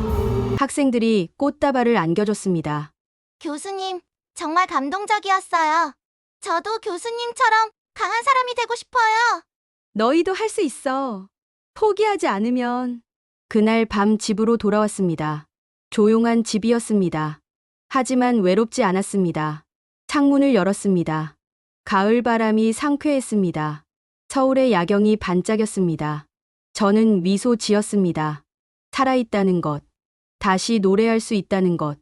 학생들이 꽃다발을 안겨줬습니다. 교수님, 정말 감동적이었어요. 저도 교수님처럼 강한 사람이 되고 싶어요. 너희도 할 수 있어. 포기하지 않으면. 그날 밤 집으로 돌아왔습니다. 조용한 집이었습니다. 하지만 외롭지 않았습니다. 창문을 열었습니다. 가을 바람이 상쾌했습니다. 서울의 야경이 반짝였습니다. 저는 미소 지었습니다. 살아있다는 것, 다시 노래할 수 있다는 것,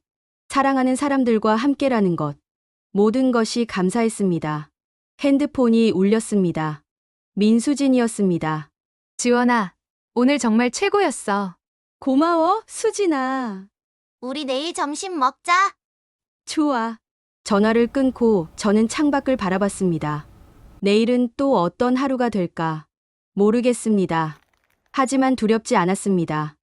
사랑하는 사람들과 함께라는 것, 모든 것이 감사했습니다. 핸드폰이 울렸습니다. 민수진이었습니다. 지원아, 오늘 정말 최고였어. 고마워, 수진아. 우리 내일 점심 먹자. 좋아. 전화를 끊고 저는 창밖을 바라봤습니다. 내일은 또 어떤 하루가 될까? 모르겠습니다. 하지만 두렵지 않았습니다.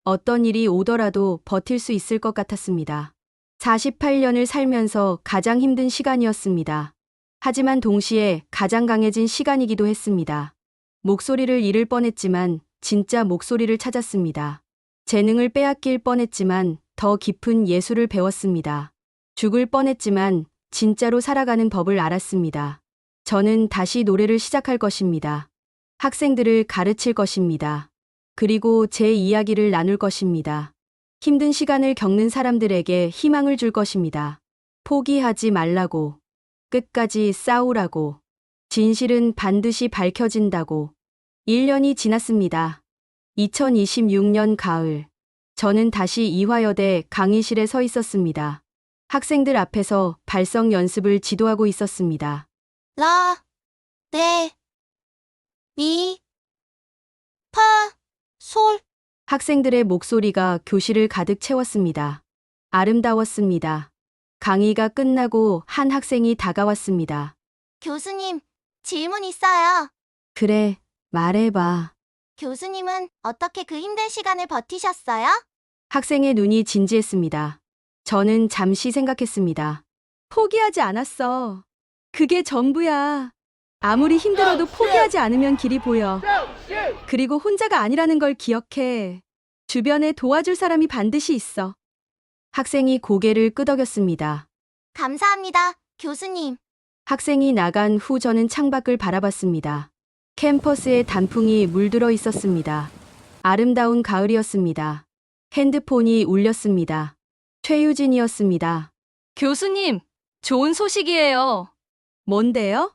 어떤 일이 오더라도 버틸 수 있을 것 같았습니다. 48년을 살면서 가장 힘든 시간이었습니다. 하지만 동시에 가장 강해진 시간이기도 했습니다. 목소리를 잃을 뻔했지만 진짜 목소리를 찾았습니다. 재능을 빼앗길 뻔했지만 더 깊은 예술을 배웠습니다. 죽을 뻔했지만 진짜로 살아가는 법을 알았습니다. 저는 다시 노래를 시작할 것입니다. 학생들을 가르칠 것입니다. 그리고 제 이야기를 나눌 것입니다. 힘든 시간을 겪는 사람들에게 희망을 줄 것입니다. 포기하지 말라고. 끝까지 싸우라고. 진실은 반드시 밝혀진다고. 1년이 지났습니다. 2026년 가을. 저는 다시 이화여대 강의실에 서 있었습니다. 학생들 앞에서 발성 연습을 지도하고 있었습니다. 라, 네, 미, 파, 솔. 학생들의 목소리가 교실을 가득 채웠습니다. 아름다웠습니다. 강의가 끝나고 한 학생이 다가왔습니다. 교수님, 질문 있어요. 그래, 말해봐. 교수님은 어떻게 그 힘든 시간을 버티셨어요? 학생의 눈이 진지했습니다. 저는 잠시 생각했습니다. 포기하지 않았어. 그게 전부야. 아무리 힘들어도 포기하지 않으면 길이 보여. 그리고 혼자가 아니라는 걸 기억해. 주변에 도와줄 사람이 반드시 있어. 학생이 고개를 끄덕였습니다. 감사합니다, 교수님. 학생이 나간 후 저는 창밖을 바라봤습니다. 캠퍼스에 단풍이 물들어 있었습니다. 아름다운 가을이었습니다. 핸드폰이 울렸습니다. 최유진이었습니다. 교수님, 좋은 소식이에요. 뭔데요?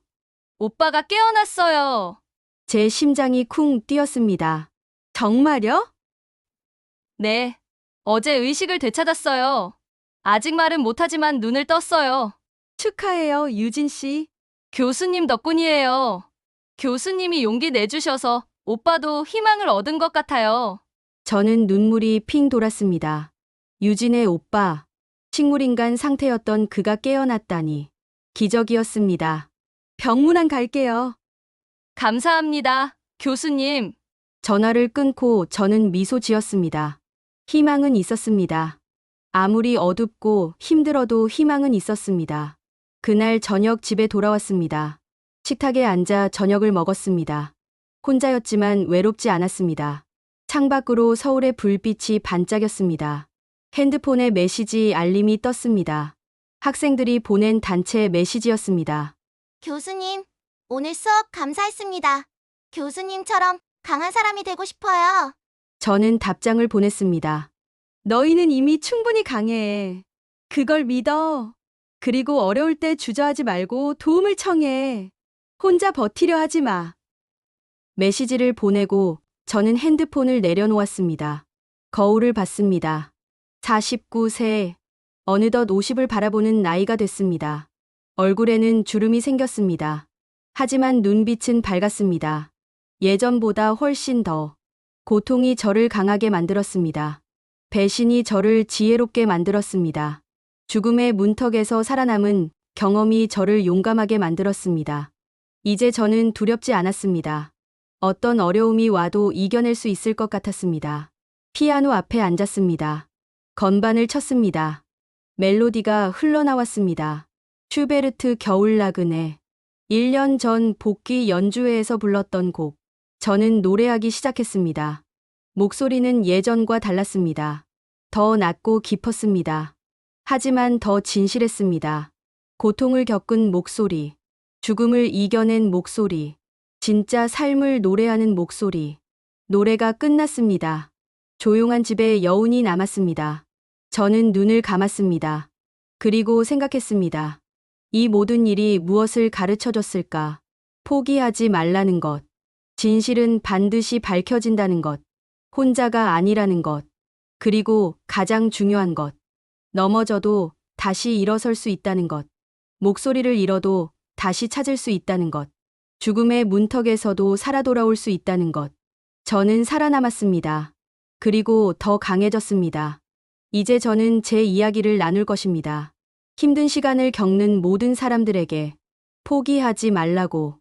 오빠가 깨어났어요. 제 심장이 쿵 뛰었습니다. 정말요? 네. 어제 의식을 되찾았어요. 아직 말은 못하지만 눈을 떴어요. 축하해요, 유진 씨. 교수님 덕분이에요. 교수님이 용기 내주셔서 오빠도 희망을 얻은 것 같아요. 저는 눈물이 핑 돌았습니다. 유진의 오빠, 식물인간 상태였던 그가 깨어났다니. 기적이었습니다. 병문안 갈게요. 감사합니다, 교수님. 전화를 끊고 저는 미소 지었습니다. 희망은 있었습니다. 아무리 어둡고 힘들어도 희망은 있었습니다. 그날 저녁 집에 돌아왔습니다. 식탁에 앉아 저녁을 먹었습니다. 혼자였지만 외롭지 않았습니다. 창밖으로 서울의 불빛이 반짝였습니다. 핸드폰에 메시지 알림이 떴습니다. 학생들이 보낸 단체 메시지였습니다. 교수님, 오늘 수업 감사했습니다. 교수님처럼 강한 사람이 되고 싶어요. 저는 답장을 보냈습니다. 너희는 이미 충분히 강해. 그걸 믿어. 그리고 어려울 때 주저하지 말고 도움을 청해. 혼자 버티려 하지 마. 메시지를 보내고 저는 핸드폰을 내려놓았습니다. 거울을 봤습니다. 49세. 어느덧 50을 바라보는 나이가 됐습니다. 얼굴에는 주름이 생겼습니다. 하지만 눈빛은 밝았습니다. 예전보다 훨씬 더. 고통이 저를 강하게 만들었습니다. 배신이 저를 지혜롭게 만들었습니다. 죽음의 문턱에서 살아남은 경험이 저를 용감하게 만들었습니다. 이제 저는 두렵지 않았습니다. 어떤 어려움이 와도 이겨낼 수 있을 것 같았습니다. 피아노 앞에 앉았습니다. 건반을 쳤습니다. 멜로디가 흘러나왔습니다. 슈베르트 겨울 나그네. 1년 전 복귀 연주회에서 불렀던 곡. 저는 노래하기 시작했습니다. 목소리는 예전과 달랐습니다. 더 낮고 깊었습니다. 하지만 더 진실했습니다. 고통을 겪은 목소리, 죽음을 이겨낸 목소리, 진짜 삶을 노래하는 목소리. 노래가 끝났습니다. 조용한 집에 여운이 남았습니다. 저는 눈을 감았습니다. 그리고 생각했습니다. 이 모든 일이 무엇을 가르쳐 줬을까? 포기하지 말라는 것. 진실은 반드시 밝혀진다는 것. 혼자가 아니라는 것. 그리고 가장 중요한 것. 넘어져도 다시 일어설 수 있다는 것. 목소리를 잃어도 다시 찾을 수 있다는 것. 죽음의 문턱에서도 살아 돌아올 수 있다는 것. 저는 살아남았습니다. 그리고 더 강해졌습니다. 이제 저는 제 이야기를 나눌 것입니다. 힘든 시간을 겪는 모든 사람들에게 포기하지 말라고,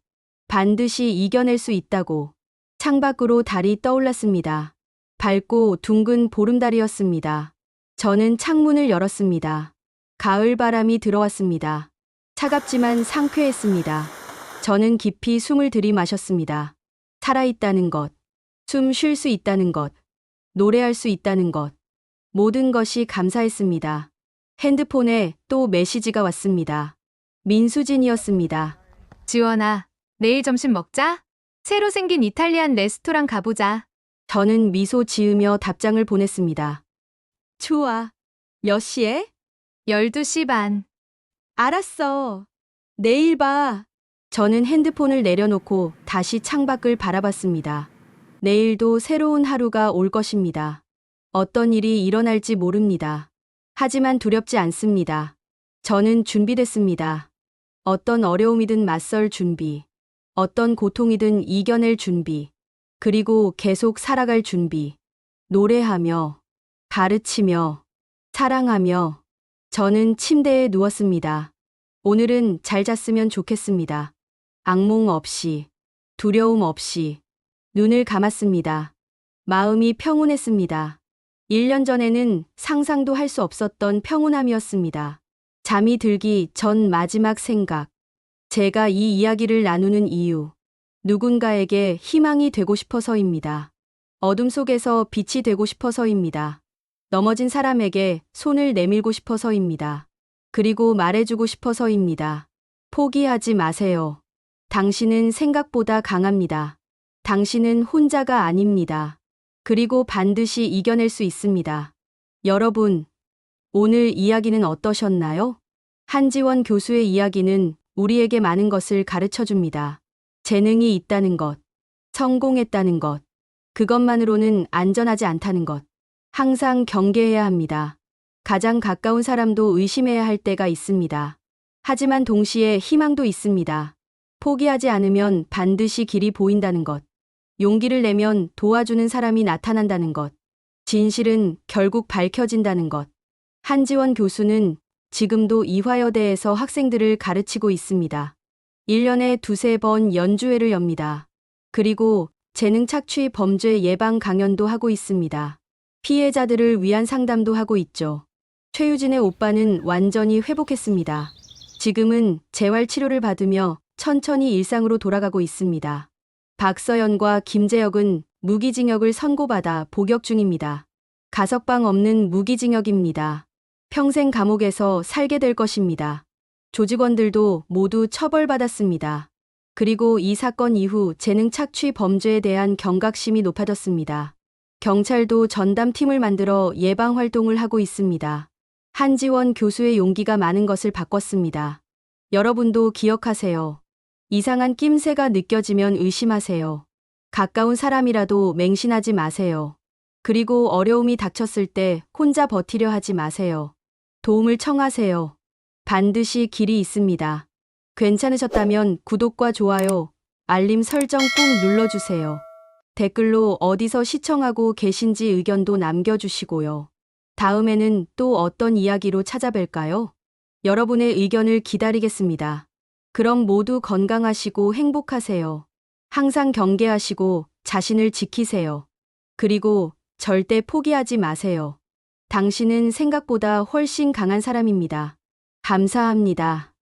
반드시 이겨낼 수 있다고. 창밖으로 달이 떠올랐습니다. 밝고 둥근 보름달이었습니다. 저는 창문을 열었습니다. 가을 바람이 들어왔습니다. 차갑지만 상쾌했습니다. 저는 깊이 숨을 들이마셨습니다. 살아있다는 것, 숨 쉴 수 있다는 것, 노래할 수 있다는 것, 모든 것이 감사했습니다. 핸드폰에 또 메시지가 왔습니다. 민수진이었습니다. 지원아, 내일 점심 먹자. 새로 생긴 이탈리안 레스토랑 가보자. 저는 미소 지으며 답장을 보냈습니다. 좋아. 몇 시에? 12시 반. 알았어. 내일 봐. 저는 핸드폰을 내려놓고 다시 창밖을 바라봤습니다. 내일도 새로운 하루가 올 것입니다. 어떤 일이 일어날지 모릅니다. 하지만 두렵지 않습니다. 저는 준비됐습니다. 어떤 어려움이든 맞설 준비, 어떤 고통이든 이겨낼 준비, 그리고 계속 살아갈 준비. 노래하며, 가르치며, 사랑하며, 저는 침대에 누웠습니다. 오늘은 잘 잤으면 좋겠습니다. 악몽 없이, 두려움 없이, 눈을 감았습니다. 마음이 평온했습니다. 1년 전에는 상상도 할 수 없었던 평온함이었습니다. 잠이 들기 전 마지막 생각. 제가 이 이야기를 나누는 이유. 누군가에게 희망이 되고 싶어서입니다. 어둠 속에서 빛이 되고 싶어서입니다. 넘어진 사람에게 손을 내밀고 싶어서입니다. 그리고 말해주고 싶어서입니다. 포기하지 마세요. 당신은 생각보다 강합니다. 당신은 혼자가 아닙니다. 그리고 반드시 이겨낼 수 있습니다. 여러분, 오늘 이야기는 어떠셨나요? 한지원 교수의 이야기는 우리에게 많은 것을 가르쳐 줍니다. 재능이 있다는 것, 성공했다는 것, 그것만으로는 안전하지 않다는 것. 항상 경계해야 합니다. 가장 가까운 사람도 의심해야 할 때가 있습니다. 하지만 동시에 희망도 있습니다. 포기하지 않으면 반드시 길이 보인다는 것. 용기를 내면 도와주는 사람이 나타난다는 것. 진실은 결국 밝혀진다는 것. 한지원 교수는 지금도 이화여대에서 학생들을 가르치고 있습니다. 1년에 2~3번 연주회를 엽니다. 그리고 재능 착취 범죄 예방 강연도 하고 있습니다. 피해자들을 위한 상담도 하고 있죠. 최유진의 오빠는 완전히 회복했습니다. 지금은 재활 치료를 받으며 천천히 일상으로 돌아가고 있습니다. 박서연과 김재혁은 무기징역을 선고받아 복역 중입니다. 가석방 없는 무기징역입니다. 평생 감옥에서 살게 될 것입니다. 조직원들도 모두 처벌받았습니다. 그리고 이 사건 이후 재능 착취 범죄에 대한 경각심이 높아졌습니다. 경찰도 전담팀을 만들어 예방 활동을 하고 있습니다. 한지원 교수의 용기가 많은 것을 바꿨습니다. 여러분도 기억하세요. 이상한 낌새가 느껴지면 의심하세요. 가까운 사람이라도 맹신하지 마세요. 그리고 어려움이 닥쳤을 때 혼자 버티려 하지 마세요. 도움을 청하세요. 반드시 길이 있습니다. 괜찮으셨다면 구독과 좋아요, 알림 설정 꾹 눌러주세요. 댓글로 어디서 시청하고 계신지 의견도 남겨주시고요. 다음에는 또 어떤 이야기로 찾아뵐까요? 여러분의 의견을 기다리겠습니다. 그럼 모두 건강하시고 행복하세요. 항상 경계하시고 자신을 지키세요. 그리고 절대 포기하지 마세요. 당신은 생각보다 훨씬 강한 사람입니다. 감사합니다.